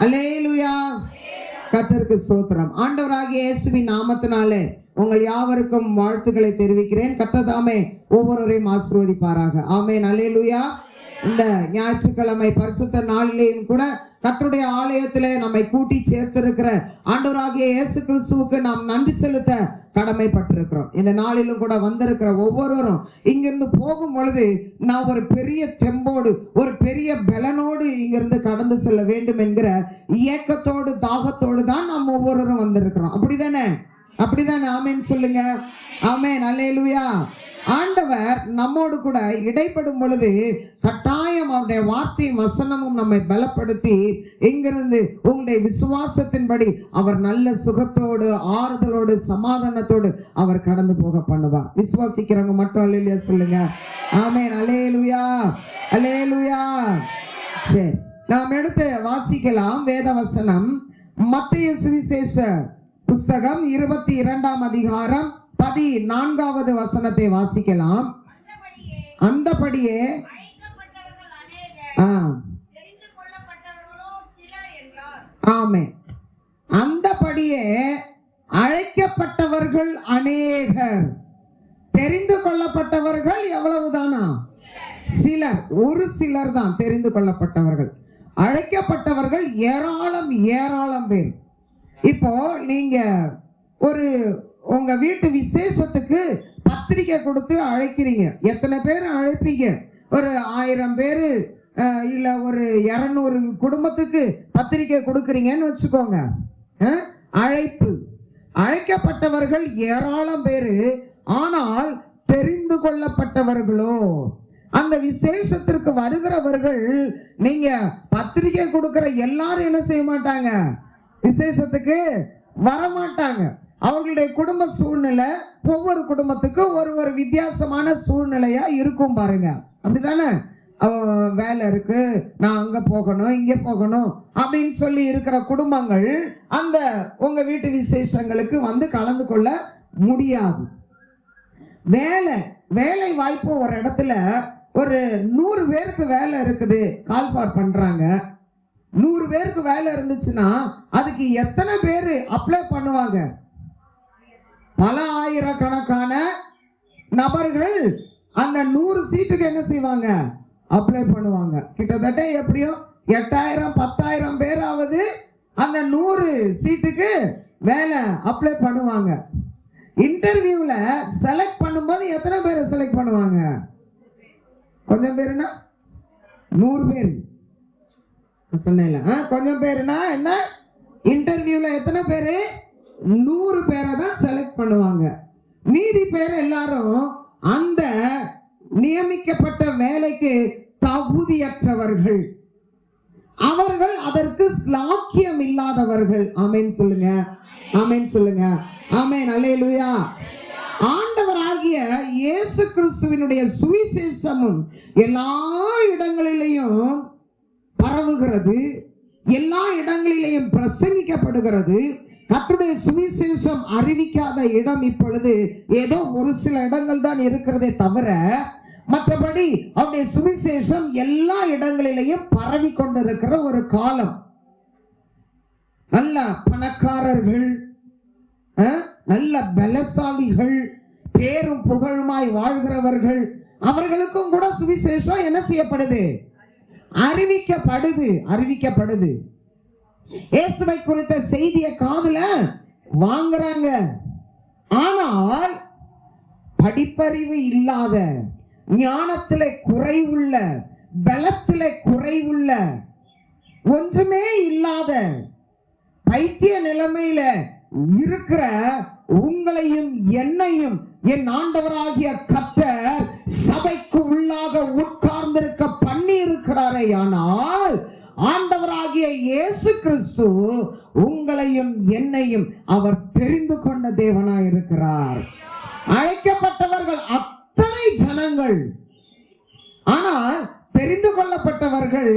அல்லேலூயா. கர்த்தருக்கு ஸ்தோத்திரம். ஆண்டவராகிய இயேசுவின் நாமத்தினாலே உங்கள் யாவருக்கும் வாழ்த்துக்களை தெரிவிக்கிறேன். கர்த்தர் தாமே ஒவ்வொருவரையும் ஆசீர்வதிப்பாராக. ஆமென். அல்லேலூயா. இந்த ஞாயிற்றுக்கிழமை பரிசுத்த நாளிலேயும் கூட கர்த்தருடைய ஆலயத்திலே நம்மை கூட்டி சேர்த்திருக்கிற ஆண்டவராகிய இயேசு கிறிஸ்துவுக்கு நாம் நன்றி செலுத்த கடமைப்பட்டிருக்கிறோம். இந்த நாளிலும் கூட வந்திருக்கிற ஒவ்வொருவரும் இங்கிருந்து போகும் பொழுது நான் ஒரு பெரிய தெம்போடு, ஒரு பெரிய பலனோடு இங்கிருந்து கடந்து செல்ல வேண்டும் என்கிற இயக்கத்தோடு தாகத்தோடு தான் நாம் ஒவ்வொருவரும் வந்திருக்கிறோம். அப்படிதானே? அப்படிதானே? ஆமென் சொல்லுங்க. ஆமென். அல்லேலூயா. ஆண்டவர் நம்மோடு கூட இடைப்படும் பொழுது கட்டாயம் அவருடைய வார்த்தை வசனமும் நம்மை பலப்படுத்தி இங்கிருந்து உங்களுடைய விசுவாசத்தின்படி அவர் நல்ல சுகத்தோடு ஆறுதலோடு சமாதானத்தோடு அவர் கடந்து போக பண்ணுவார். விசுவாசிக்கிறவங்க மட்டும் அல்லேலூயா சொல்லுங்க. ஆமென். அல்லேலூயா. அல்லேலூயா. சரி, நாம் எடுத்து வாசிக்கலாம் வேத வசனம். மத்தேயு சுவிசேஷ புஸ்தகம் 22ஆம் அதிகாரம் 14வது வசனத்தை வாசிக்கலாம். அந்தபடியே ஆமென். அந்தபடியே அழைக்கப்பட்டவர்கள் அநேகர், தெரிந்து கொள்ளப்பட்டவர்கள் எவ்வளவுதானா? சிலர். ஒரு சிலர் தான் தெரிந்து கொள்ளப்பட்டவர்கள். அழைக்கப்பட்டவர்கள் ஏராளம் ஏராளம் பேர். இப்போ நீங்க ஒரு உங்க வீட்டு விசேஷத்துக்கு பத்திரிக்கை கொடுத்து அழைக்கிறீங்க. எத்தனை பேர் அழைப்பீங்க? ஒரு 1000 பேரு இல்ல ஒரு 200 குடும்பத்துக்கு பத்திரிக்கை கொடுக்குறீங்கன்னு வச்சுக்கோங்க. அழைப்பு. அழைக்கப்பட்டவர்கள் ஏராளம் பேரு, ஆனால் தெரிந்து கொள்ளப்பட்டவர்களோ, அந்த விசேஷத்திற்கு வருகிறவர்கள், நீங்க பத்திரிக்கை கொடுக்கிற எல்லாரும் என்ன செய்ய மாட்டாங்க? விசேஷத்துக்கு வரமாட்டாங்க. அவர்களுடைய குடும்ப சூழ்நிலை ஒவ்வொரு குடும்பத்துக்கும் ஒரு வித்தியாசமான சூழ்நிலையா இருக்கும் பாருங்க. அப்படித்தானே? வேலை இருக்கு, நான் அங்க போகணும் இங்க போகணும் அப்படின்னு சொல்லி இருக்கிற குடும்பங்கள் அந்த உங்க வீட்டு விசேஷங்களுக்கு வந்து கலந்து கொள்ள முடியாது. வேலை வாய்ப்பு ஒரு இடத்துல ஒரு 100 பேருக்கு வேலை இருக்குது, கால் ஃபார் பண்றாங்க. 100 பேருக்கு வேலை இருந்துச்சுன்னா அதுக்கு எத்தனை பேர் அப்ளை பண்ணுவாங்க? பல ஆயிரக்கணக்கான நபர்கள் அந்த 100 சீட்டுக்கு என்ன செய்வாங்க? அப்ளை பண்ணுவாங்க. கிட்டத்தட்ட எப்படியும் 8000 10,000 பேராவது அந்த 100 சீட்டுக்கு வேலை அப்ளை பண்ணுவாங்க. இன்டர்வியூல செலக்ட் பண்ணும்போது எத்தனை பேரை செலக்ட் பண்ணுவாங்க? கொஞ்சம் பேருனா 100 பேர் சொன்னேன்ல. கொஞ்சம் பேருனா என்ன? இன்டர்வியூல எத்தனை பேரு? 100 பேரை தான் செலக்ட் பண்ணுவாங்க. மீதி பேர் எல்லாரும் அந்த நியமிக்கப்பட்ட வேலைக்கு தகுதியற்றவர்கள், அவர்கள் அதற்கு ஸ்லாக்கியம் இல்லாதவர்கள். ஆமென் சொல்லுங்க. ஆமென் சொல்லுங்க. ஆமென். அல்லேலூயா. ஆண்டவராகிய இயேசு கிறிஸ்துவினுடைய சுவிசேஷமும் எல்லா இடங்களிலேயும் பரவுகிறது, எல்லா இடங்களிலேயும் பிரசங்கிக்கப்படுகிறது. கர்த்தருடைய சுவிசேஷம் அறிவிக்காத இடம் இப்பொழுது ஏதோ ஒரு சில இடங்கள் தான் இருக்கிறதே தவிர, மற்றபடி அவருடைய சுவிசேஷம் எல்லா இடங்களிலேயும் பரவி கொண்டிருக்கிற ஒரு காலம். நல்ல பணக்காரர்கள், நல்ல பலசாலிகள், பேரும் புகழுமாய் வாழ்கிறவர்கள், அவர்களுக்கும் கூட சுவிசேஷம் என்ன செய்யப்படுது? அறிவிக்கப்படுது. இயேசுவை குறித்த செய்தியை காதுல வாங்குறாங்க. ஆனால் படிப்பறிவு இல்லாத, ஞானத்திலே குறைவுள்ள, பலத்திலே குறைவுள்ள, ஒன்றுமே இல்லாத பைத்திய நிலைமையில இருக்கிற உங்களையும் என்னையும் என் ஆண்டவராகிய கர்த்தர் சபைக்கு உள்ளாக உட்கார்ந்திருக்க பண்ணி இருக்கிறாரே. ஆனால் ஆண்டவராகிய இயேசு கிறிஸ்து உங்களையும் என்னையும் அவர் தெரிந்து கொண்ட தேவனாய் இருக்கிறார். அழைக்கப்பட்டவர்கள் அத்தனை ஜனங்கள், ஆனால் தெரிந்து கொள்ளப்பட்டவர்கள்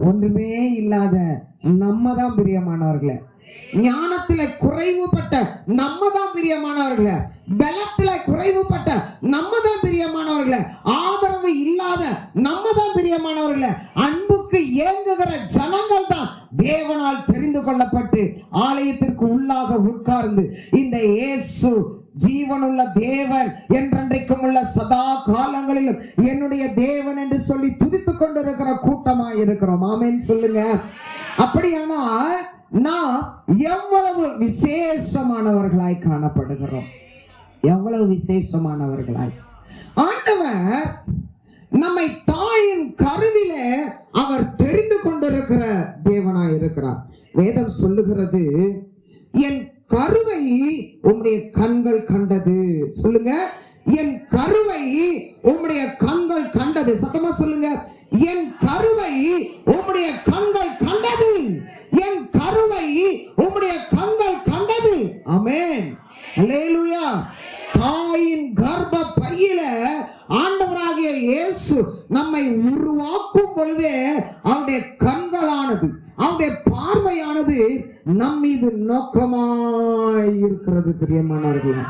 ஒன்றுமே இல்லாத நம்ம தான் பிரியமானவர்களே. ஞானத்தில குறைவுபட்ட நம்ம தான் பிரியமானவர்களே. பலத்தில குறைவுபட்ட நம்ம தான் பிரியமானவர்களே. ஆதரவு இல்லாத நம்ம தான் பிரியமானவர்களே. அன்புக்கு ஏங்குகிற ஜனங்கள் தான் தேவனால் தெரிந்து கொள்ளப்பட்டு ஆலயத்திற்கு உள்ளாக உட்கார்ந்து இந்த இயேசு ஜீவனுள்ள தேவன், என்றென்றைக்கும் உள்ள சதா காலங்களிலும் என்னுடைய தேவன் என்று சொல்லி துதித்துக் கொண்டிருக்கிற கூட்டமாய் இருக்கிறோம். ஆமென் சொல்லுங்க. அப்படியானால் நாம் எவ்வளவு விசேஷமானவர்களாய் காணப்படுகிறோம், எவ்வளவு விசேஷமானவர்களாய். ஆண்டவர் நம்மை தாயின் கருவிலே அவர் தெரிந்து கொண்டிருக்கிற தேவனாய் இருக்கிறார். வேதம் சொல்லுகிறது, என் கருவை உம்முடைய கண்கள் கண்டது. சொல்லுங்க, என் கருவை உம்முடைய கண்கள் கண்டது. சத்தமா சொல்லுங்க, என் கருவை உம்முடைய கண்கள் கண்டது, என் கருவை உம்முடைய கண்கள் கண்டது. ஆமென், அல்லேலூயா. தாயின் கர்ப்ப பையில ஆண்டவராகிய இயேசு நம்மை உருவாக்கும் பொழுதே அவருடைய கண்களானது, அவருடைய பார்வையானது நம் மீது நோக்கமாய் இருக்கிறது. பிரியமானவர்களே,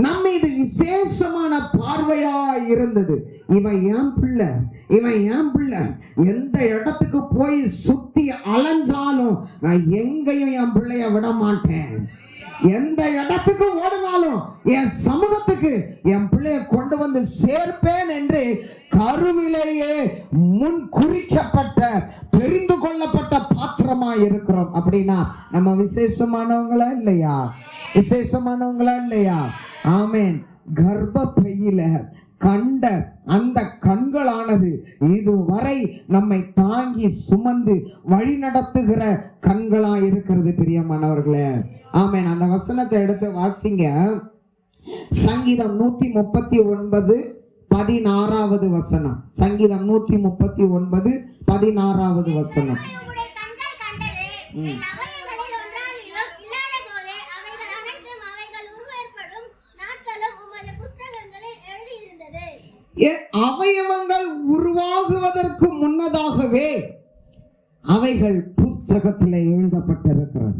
நம்ம இது விசேஷமான பார்வையாய் இருந்தது. இவன் என் பிள்ளை, இவன் என் பிள்ளை. எந்த இடத்துக்கு போய் சுத்தி அலைஞ்சாலும் நான் எங்கேயும் என் பிள்ளைய விட மாட்டேன். எந்த இடத்துக்கு ஓடினாலும் என் சமூகத்துக்கு என் பிள்ளைய கொண்டு வந்து சேர்ப்பேன் என்று கருவிலேயே முன் குறிக்கப்பட்ட தெரிந்து கொள்ளப்பட்ட பாத்திரமா இருக்கிறோம். அப்படின்னா நம்ம விசேஷமானவங்களா இல்லையா? விசேஷமானவங்களா இல்லையா? ஆமென். கர்ப்ப பையில கண்ட அந்த கண்களானது இதுவரை நம்மை தாங்கி சுமந்து வழி நடத்துகிற கண்களா இருக்கிறது. பிரியமானவர்களே, ஆமென். அந்த வசனத்தை எடுத்து வாசிங்க. சங்கீதம் 139:16 வசனம். சங்கீதம் 139:16 வசனம். அவயவங்கள் உருவாகுவதற்கு முன்னதாகவே அவைகள் புஸ்தகத்தில் எழுதப்பட்டிருக்கிறது.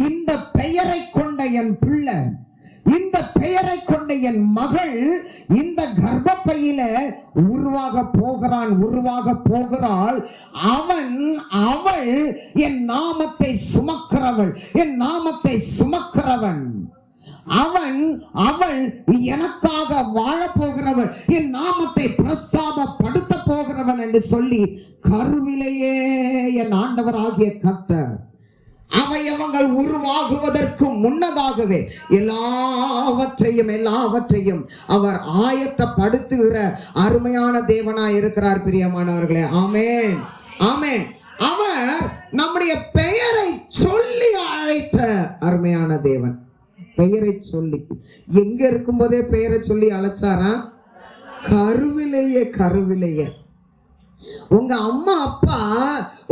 இந்த பெயரை கொண்ட என் பிள்ளை, இந்த பெயரை கொண்ட என் மகள் இந்த கர்ப்பப்பையில உருவாக போகிறான், உருவாக போகிறாள். அவன், அவள் என் நாமத்தை சுமக்கிறவள், என் நாமத்தை சுமக்கிறவன். அவன், அவள் எனக்காக வாழப்போகிறவள், என் நாமத்தை பிரஸ்தாபப்படுத்த போகிறவன் என்று சொல்லி கருவிலேயே என் ஆண்டவராகிய கர்த்தர் அவயவங்கள் உருவாகுவதற்கு முன்னதாகவே எல்லாவற்றையும் அவர் ஆயத்தப்படுத்துகிற அருமையான தேவனாய் இருக்கிறார். பிரியமானவர்களே, ஆமென், ஆமென். அவர் நம்முடைய பெயரை சொல்லி அழைத்த அருமையான தேவன். பெயரை சொல்லி, எங்க இருக்கும் போதே பெயரை சொல்லி அழைச்சாரா? கருவிலேயே, கருவிலேயே. உங்க அம்மா அப்பா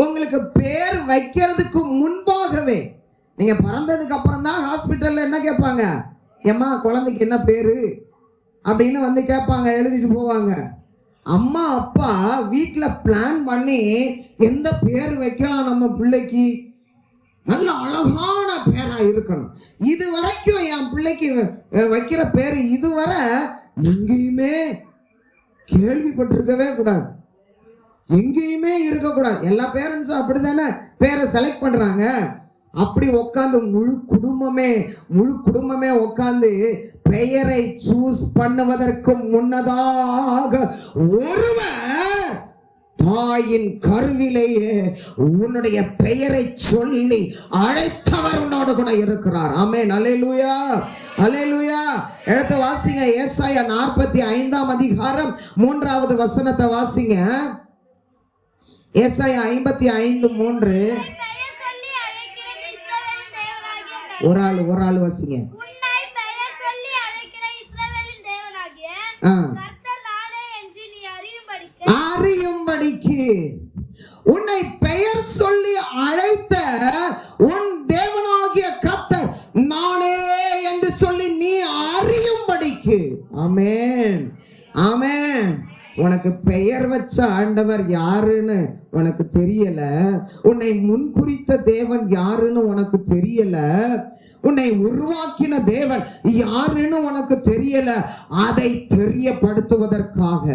உங்களுக்கு பேர் வைக்கிறதுக்கு முன்பாகவே, நீங்க பிறந்ததுக்கு அப்புறம் தான் ஹாஸ்பிட்டல்ல என்ன கேட்பாங்க, ஏம்மா குழந்தைக்கு என்ன பேரு அப்படின்னு வந்து கேட்பாங்க, எழுதிட்டு போவாங்க. அம்மா அப்பா வீட்டுல பிளான் பண்ணி எந்த பேர் வைக்கலாம் நம்ம பிள்ளைக்கு, நல்ல அழகான பேரா இருக்கணும். இது வரைக்கும் என் பிள்ளைக்கு வைக்கிற பேரு இதுவரை எங்கேயுமே கேள்விப்பட்டிருக்கவே கூடாது, எங்கேயுமே இருக்கக்கூடாது. எல்லா பேரண்ட்ஸும் அப்படித்தானே பேரை செலக்ட் பண்றாங்க. அப்படி உட்காந்து முழு குடும்பமே உட்காந்து பெயரை சூஸ் பண்ணுவதற்கு முன்னதாக ஒருவர் தாயின் கருவிலேயே உன்னுடைய பெயரை சொல்லி அழைத்தவர் உன்னோடு கூட இருக்கிறார். ஆமென், அல்லேலூயா, அல்லேலூயா. எடுத்து வாசிங்க. ஏசாயா 45:3 வசனத்தை வாசிங்க. ஏசாயா 55:3. ஒரு ஆள் வாசிங்க. அறியும்படிக்கு உன்னை பெயர் சொல்லி அழைத்த உன் தேவனாகிய கர்த்தர் நானே என்று சொல்லி நீ அறியும்படிக்கு. ஆமென், ஆமென். உனக்கு பெயர் வச்ச ஆண்டவர் யாருன்னு உனக்கு தெரியல, உன்னை முன்குறித்த தேவன் யாருன்னு உனக்கு தெரியல, உன்னை உருவாக்கின தேவன் யாருன்னு உனக்கு தெரியல. அதை தெரியப்படுத்துவதற்காக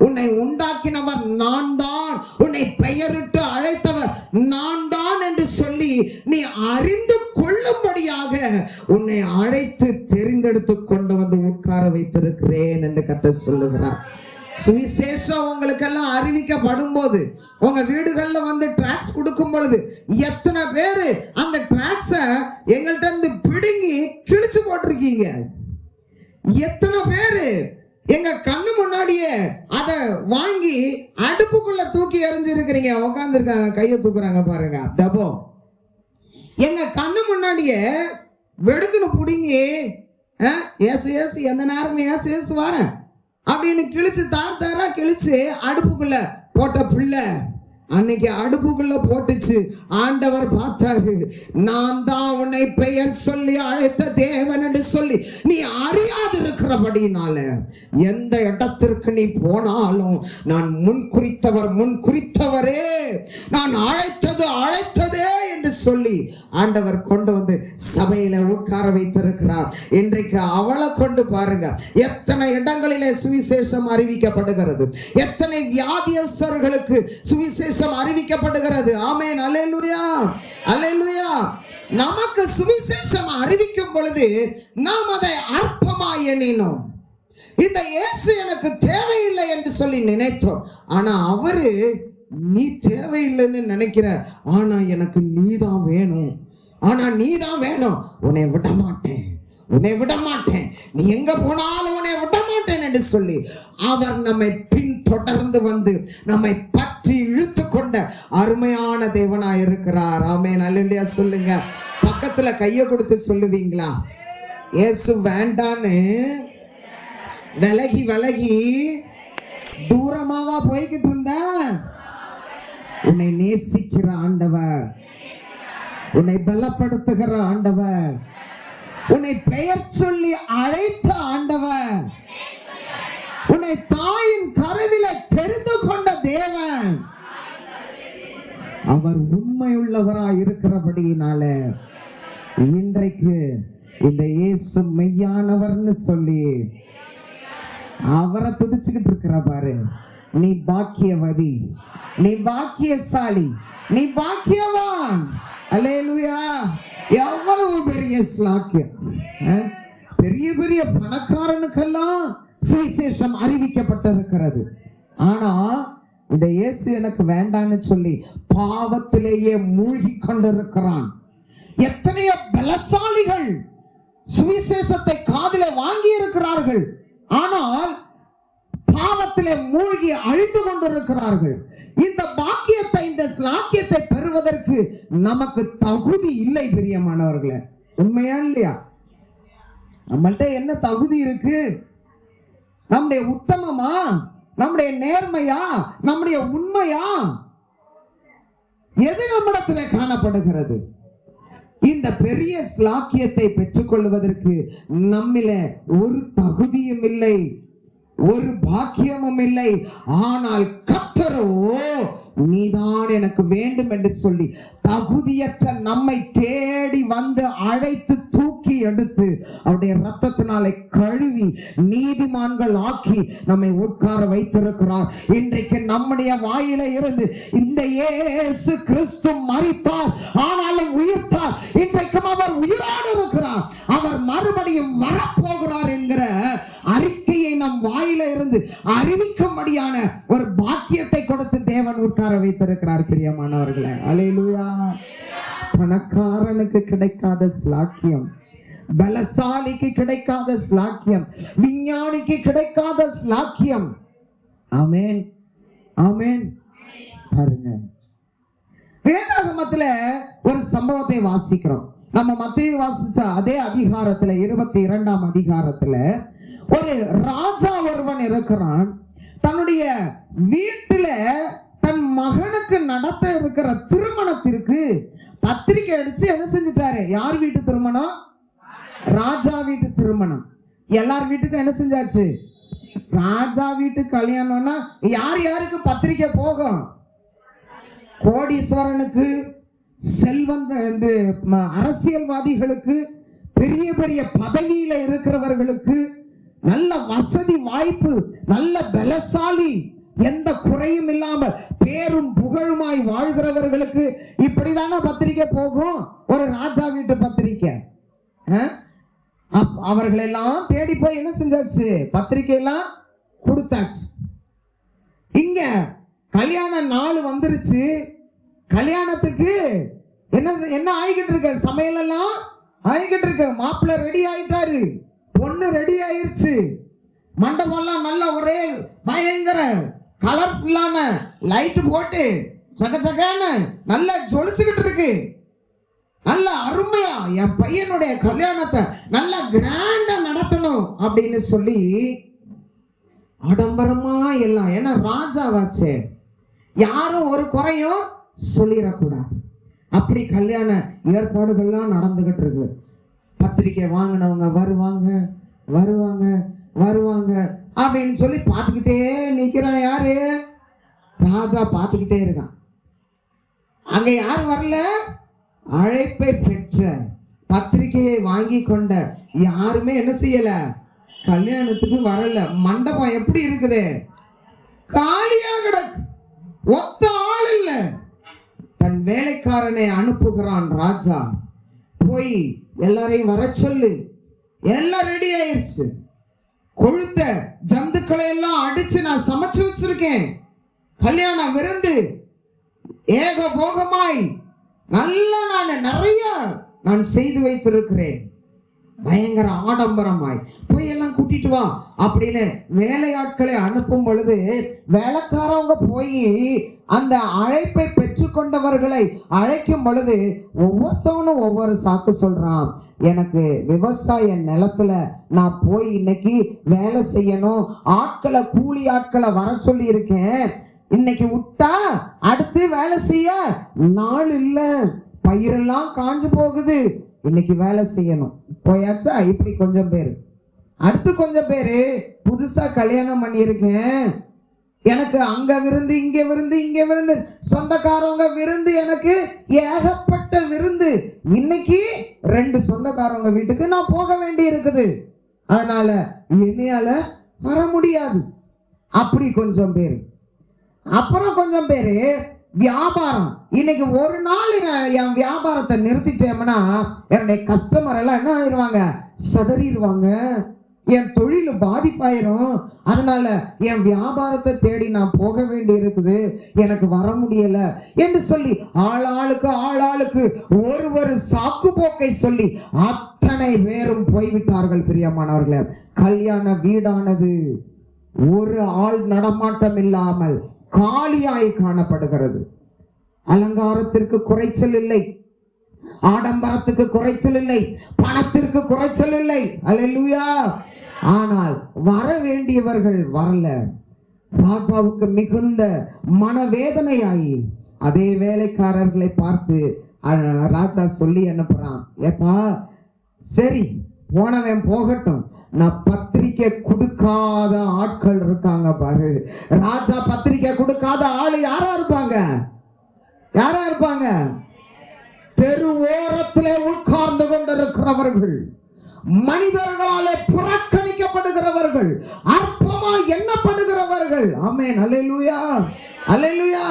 உன்னை உண்டாக்கினவர் நான் தான், உன்னை பெயரிட்டு அழைத்தவர் நான் தான் என்று சொல்லி நீ அறிந்து கொள்ளும்படியாக உன்னை அழைத்து தெரிந்தெடுத்து கொண்டு வந்து உட்கார வைத்திருக்கிறேன் என்று கர்த்தர் சொல்லுகிறார். சுவிசேஷம் உங்களுக்கெல்லாம் அறிவிக்கப்படும் போது, உங்க வீடுகள்ல வந்து டிராக்ஸ் கொடுக்கும் பொழுது எத்தனை பேரு அந்த டிராக்ஸ எங்கள்கிட்ட இருந்து பிடுங்கி கிழிச்சு போட்டிருக்கீங்க? எத்தனை பேரு எங்க கண்ணு முன்னாடியே அதை வாங்கி அடுப்புக்குள்ள தூக்கி எறிஞ்சிருக்கிறீங்க? உட்கார்ந்து இருக்காங்க, கையை தூக்குறாங்க பாருங்க. தபோ எங்க கண்ணு முன்னாடியே வெடுக்குன்னு பிடுங்கி ஏசு ஏசு எந்த நேரமும் ஏசு ஏசு வரேன் அப்படின்னு கிழிச்சு தாரா கிழிச்சு அடுப்புக்குள்ள போட்ட பிள்ளை அன்னைக்கு அடுப்புக்குள்ள போட்டுச்சு. ஆண்டவர் பார்த்தாரு, நான் தான் உன்னை பெயர் சொல்லி அழைத்த தேவன் என்று சொல்லி நீ அறியாது இருக்கிறபடினால எந்த இடத்திற்கு நீ போனாலும் நான் முன் குறித்தவரே, நான் அழைத்ததே என்று சொல்லி ஆண்டவர் கொண்டு வந்து சபையில உட்கார வைத்திருக்கிறார். இன்றைக்கு அவளை கொண்டு பாருங்க, எத்தனை இடங்களிலே சுவிசேஷம் அறிவிக்கப்படுகிறது, எத்தனை வியாதியஸ்தர்களுக்கு சுவிசேஷம் அறிவிக்கப்படுகிறது. ஆமென், அல்லேலூயா, அல்லேலூயா. நமக்கு சுவிசேஷம் அறிவிக்கும் பொழுது நாம் அதை அற்பமாய் எண்ணினோம். இந்த இயேசு எனக்கு தேவையில்லை என்று சொல்லி நினைத்தோம். ஆனா அவரு, நீ தேவையில்லைன்னு நினைக்கிற, ஆனா எனக்கு நீதான் வேணும், ஆனா நீதான் வேணும், உன்னை விட மாட்டேன், உன்னை விட மாட்டேன், நீ எங்க போனாலும் உன்னை விட மாட்டேன் என்று சொல்லி அவர் நம்மை பின்தொடர்ந்து வந்து நம்மை பற்றி இழுத்து கொண்ட அருமையான தேவனாய் இருக்கிறார். ஆமென், அல்லேலூயா சொல்லுங்க. பக்கத்துல கையை கொடுத்து சொல்லுவீங்களா? இயேசு வேண்டான்னு விலகி விலகி தூரமாவா போய்கிட்டு இருந்த, உன்னை நேசிக்கிற ஆண்டவர், உன்னை பலப்படுத்துகிற ஆண்டவர், உன்னை பெயர் சொல்லி அழைத்த ஆண்டவர், உன்னை தாயின் கருவில தெரிந்து கொண்ட தேவன், அவர் உண்மையுள்ளவராய் இருக்கிறபடியினால இன்றைக்கு இந்த இயேசு மெய்யானவர்னு சொல்லி அவரை துதிச்சுக்கிட்டு இருக்கிற பாரு. நீ பாக்கியவதி, நீ பாக்கியசாலி, நீ பாக்கியவான். அல்லேலூயா. எவ்வளவு பெரிய ஸ்லாக்கியம்! பெரிய பெரிய பணக்காரனுக்கெல்லாம் சுவிசேஷம் அறிவிக்கப்பட்டிருக்கிறது. ஆனா இந்த இயேசு எனக்கு வேண்டான்னு சொல்லி பாவத்திலேயே மூழ்கி கொண்டிருக்கிறான். எத்தனையோ பலசாலிகள் சுவிசேஷத்தை காதிலே வாங்கி இருக்கிறார்கள், ஆனால் பாவத்திலே மூழ்கி அழிந்து கொண்டிருக்கிறார்கள். இந்த பாக்கியத்தை, இந்த ஸ்லாக்கியத்தை பெறுவதற்கு நமக்கு தகுதி இல்லை பிரியமானவர்களே. உண்மையா இல்லையா? நம்மள்ட்ட என்ன தகுதி இருக்கு? நம்முடைய உத்தமமா, நம்முடைய நேர்மையா, நம்முடைய உண்மையா, எது நம்மிடத்துல காணப்படுகிறது? இந்த பெரிய ஸ்லாக்கியத்தை பெற்றுக்கொள்வதற்கு நம்மில ஒரு தகுதியும் இல்லை, ஒரு பாக்கியமும் இல்லை. ஆனால் கர்த்தரோ நீதான் எனக்கு வேண்டும் என்று சொல்லி தகுதியற்ற நம்மை தேடி வந்து அழைத்து தூக்கி எடுத்து அவருடைய இரத்தத்தினாலே கழுவி நீதிமான்கள் ஆக்கி நம்மை உட்கார வைத்திருக்கிறார். இன்றைக்கு நம்முடைய வாயில இருந்து இந்த இயேசு கிறிஸ்து மரித்தார், ஆனாலும் உயிர்த்தார், இன்றைக்கும் அவர் உயிரோடு இருக்கிறார், அவர் மறுபடியும் வரப்போகிறார் என்கிற அறிக்கையை நம் வாயில இருந்து அறிவிக்கும்படியான ஒரு பாக்கியத்தை கொடுத்து தேவன் உட்கார வைத்திருக்கிறார் பிரியமானவர்களே. அல்லேலூயா. பணக்காரனுக்கு கிடைக்காத ஸ்லாக்கியம், பலசாலிக்கு கிடைக்காத ஸ்லாக்கியம், விஞ்ஞானிக்கு கிடைக்காத ஸ்லாக்கியம். ஆமென், ஆமென். பாருங்க, வேதாகமத்துல ஒரு சம்பவத்தை வாசிக்கிறோம். நம்ம மத்தேயு வாசிச்ச அதே அதிகாரத்துல 22ஆம் அதிகாரத்துல ஒரு ராஜா ஒருவன் இருக்கிறான். தன்னுடைய வீட்டுல தன் மகனுக்கு நடத்த இருக்கிற திருமணத்திற்கு பத்திரிக்கை அடிச்சு என்ன செஞ்சிட்டாரு? யார் வீட்டு திருமணம்? ராஜா வீட்டு திருமணம். எல்லார் வீட்டுக்கும் என்ன செஞ்சாச்சு? ராஜா வீட்டு கல்யாணம்னா யார் யாருக்கு பத்திரிக்கை போகும்? கோடீஸ்வரனுக்கு, செல்வந்த, இந்த அரசியல்வாதிகளுக்கு, பெரிய பெரிய பதவியில இருக்கிறவர்களுக்கு, நல்ல வசதி வாய்ப்பு, நல்ல பலசாலி, எந்த குறையும் இல்லாமல் பேரும் புகழுமாய் வாழ்கிறவர்களுக்கு இப்படிதானே பத்திரிக்கை போகும். ஒரு ராஜா வீட்டு பத்திரிக்கை. அவர்களெல்லாம் தேடி போய் என்ன செஞ்சாச்சு, பத்திரிக்கை எல்லாம் கொடுத்தாச்சு. இங்க கல்யாண நாள் வந்துருச்சு. கல்யாணத்துக்கு என்ன ஆகிக்கிட்டு இருக்க, சமையல் எல்லாம் ஆகிக்கிட்டு இருக்க. மாப்பிள்ளை ரெடி ஆயிட்டாரு, பொண்ணு ரெடி ஆயிருச்சு. மண்டபம் எல்லாம் நல்ல ஒரே பயங்கர கலர்ஃபுல்லான லைட் போட்டு சகச்சகான நல்லா ஜொலிச்சுக்கிட்டு இருக்கு. நல்ல அருமையா என் பையனுடைய கல்யாணத்தை நல்லா கிராண்டா நடத்தணும் அப்படின்னு சொல்லி ஆடம்பரமா எல்லாம். ஏன்னா ராஜாவாச்சே, யாரும் ஒரு குறையும் சொல்லிடக்கூடாது. அப்படி கல்யாண ஏற்பாடுகள்லாம் நடந்துகிட்டு இருக்கு. பத்திரிக்கை வாங்கினவங்க வருவாங்க வருவாங்க வருவாங்க அப்படின்னு சொல்லி பார்த்துக்கிட்டே நிக்கிறான். யாரு? ராஜா பார்த்துக்கிட்டே இருக்கான். அங்க யார் வரல? அழைப்பை பெற்ற, பத்திரிகையை வாங்கி கொண்ட யாருமே என்ன செய்யல, கல்யாணத்துக்கு வரல. மண்டபம் எப்படி இருக்குது? காலியா கிடக்கு, ஒத்த ஆள் இல்ல. தன் வேலைக்காரனை அனுப்புகிறான் ராஜா, போய் எல்லாரையும் வர சொல்லு. எல்லாம் ரெடி ஆயிருச்சு. கொழுத்த ஜந்துக்களை எல்லாம் அடிச்சு நான் சமைச்சு வச்சிருக்கேன். கல்யாண விருந்து ஏகபோகமாய் நல்லா நிறைய நான் செய்து வைத்திருக்கிறேன். பயங்கர ஆடம்பரமாய் போய் எல்லாம் கூட்டிட்டு வா அப்படின்னு வேலையாட்களை அனுப்பும் பொழுது, வேலைக்காரவங்க போய் அந்த அழைப்பை பெற்றுக்கொண்டவர்களை அழைக்கும் பொழுது ஒவ்வொருத்தவனும் ஒவ்வொரு சாக்கு சொல்றான். எனக்கு விவசாய நிலத்துல நான் போய் இன்னைக்கு வேலை செய்யணும், ஆட்களை கூலி ஆட்களை வர சொல்லி இருக்கேன். இன்னைக்கு விட்டா அடுத்து வேலை செய்ய நாள் இல்ல, பயிரெல்லாம் காஞ்சு போகுது, இன்னைக்கு வேலை செய்யணும். போயாச்சா? இப்படி கொஞ்சம் பேர். அடுத்து கொஞ்சம் பேரு புதுசா கல்யாணம் பண்ணியிருக்கேன், எனக்கு அங்க விருந்து இங்க விருந்து இங்க விருந்து, சொந்தக்காரவங்க விருந்து, எனக்கு ஏகப்பட்ட விருந்து, இன்னைக்கு 2 சொந்தக்காரவங்க வீட்டுக்கு நான் போக வேண்டி இருக்குது, அதனால என்னையால வர முடியாது. அப்படி கொஞ்சம் பேர். அப்புறம் கொஞ்சம் பேரு வியாபாரம், இன்னைக்கு ஒரு நாள் என் வியாபாரத்தை நிறுத்திட்டேன்னா என்னுடைய கஸ்டமர் எல்லாம் என்ன ஆயிடுவாங்க, சதறிடுவாங்க, என் தொழில் பாதிப்பாயிரும், அதனால என் வியாபாரத்தை தேடி நான் போக வேண்டி இருக்குது, எனக்கு வர முடியல என்று சொல்லி ஆளாளுக்கு ஒரு சாக்கு போக்கை சொல்லி அத்தனை பேரும் போய்விட்டார்கள். பிரியமானவர்களே, கல்யாண வீடானது ஒரு ஆள் நடமாட்டம் இல்லாமல் காலியாய் காணப்படுகிறது. அலங்காரத்திற்கு குறைச்சல் இல்லை, ஆடம்பரத்துக்கு குறைச்சல் இல்லை, பணத்திற்கு குறைச்சல் இல்லை. அல்லேலூயா. ஆனால் வர வேண்டியவர்கள் வரல. ராஜாவுக்கு மிகுந்த மனவேதனையாயி அதே வேலைக்காரர்களை பார்த்து ராஜா சொல்லி அனுப்புறான், ஏப்பா சரி போனவன் போகட்டும், நான் பத்திரிக்கை கொடுக்காத ஆட்கள் இருக்காங்க பாரு. ராஜா பத்திரிக்கை கொடுக்காத ஆளு யாரா இருப்பாங்க? யாரா இருப்பாங்க? தெரு ஓரத்திலே உட்கார்ந்து கொண்டிருக்கிறவர்கள், மனிதர்களாலே புறக்கணிக்கப்படுகிறவர்கள், அற்பமா எண்ணப்படுகிறவர்கள். ஆமென். அல்லேலூயா, அல்லேலூயா.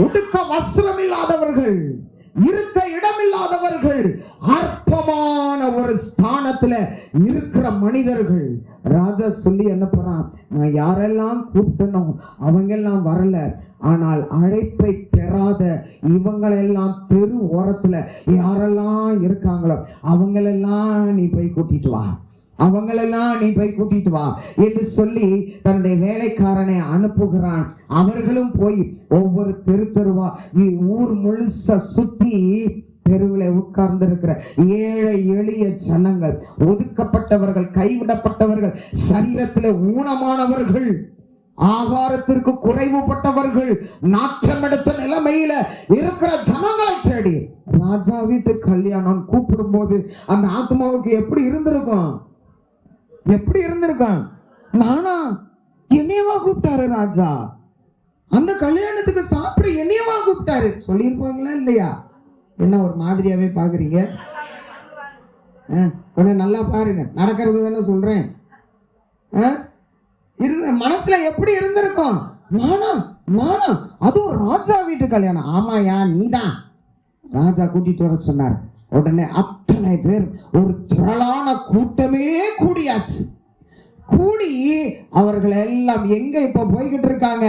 உடுக்க வஸ்திரம் இல்லாதவர்கள், இருக்க இடமில்லாதவர்கள், அற்பமான ஒரு ஸ்தானத்துல இருக்கிற மனிதர்கள். ராஜா சொல்லி அனுப்புறான், நான் யாரெல்லாம் கூப்பிட்டனும் அவங்க எல்லாம் வரல, ஆனால் அழைப்பை பெறாத இவங்களெல்லாம் தெரு ஓரத்துல யாரெல்லாம் இருக்காங்களோ அவங்களெல்லாம் நீ போய் கூட்டிட்டு வா, அவங்களெல்லாம் நீ போய் கூட்டிட்டு வா என்று சொல்லி தன்னுடைய வேலைக்காரனை அனுப்புகிறான். அவர்களும் போய் ஒவ்வொரு தெருவா ஊர் முழுச சுத்தி தெருவில் உட்கார்ந்து இருக்கிற ஏழை எளிய ஜனங்கள், ஒதுக்கப்பட்டவர்கள், கைவிடப்பட்டவர்கள், சரீரத்தில் ஊனமானவர்கள், ஆகாரத்திற்கு குறைவுபட்டவர்கள், நாற்றமெடுத்த நிலைமையில இருக்கிற ஜனங்களை தேடி ராஜா வீட்டு கல்யாணம் கூப்பிடும் போது அந்த ஆத்மாவுக்கு எப்படி இருந்திருக்கும்? எப்படி இருந்திருக்கான்? நானா என்னையவா கூப்பிட்டாரு ராஜா, அந்த கல்யாணத்துக்கு சாப்பிட என்னையவா கூப்பிட்டாரு சொல்லியிருப்பாங்களா இல்லையா? என்ன ஒரு மாதிரியாவே பாக்குறீங்க? கொஞ்சம் நல்லா பாருங்க, நடக்கிறது தானே சொல்றேன். மனசுல எப்படி இருந்திருக்கும்? நானா நானா அதுவும் ராஜா வீட்டு கல்யாணம். ஆமாயா நீதான். ராஜா கூட்டிட்டு வர சொன்னார். உடனே அத்தனை பேர், ஒரு திரளான கூட்டமே கூடியாச்சு. கூடி அவர்கள் எல்லாம் எங்க இப்ப போய்கிட்டு இருக்காங்க?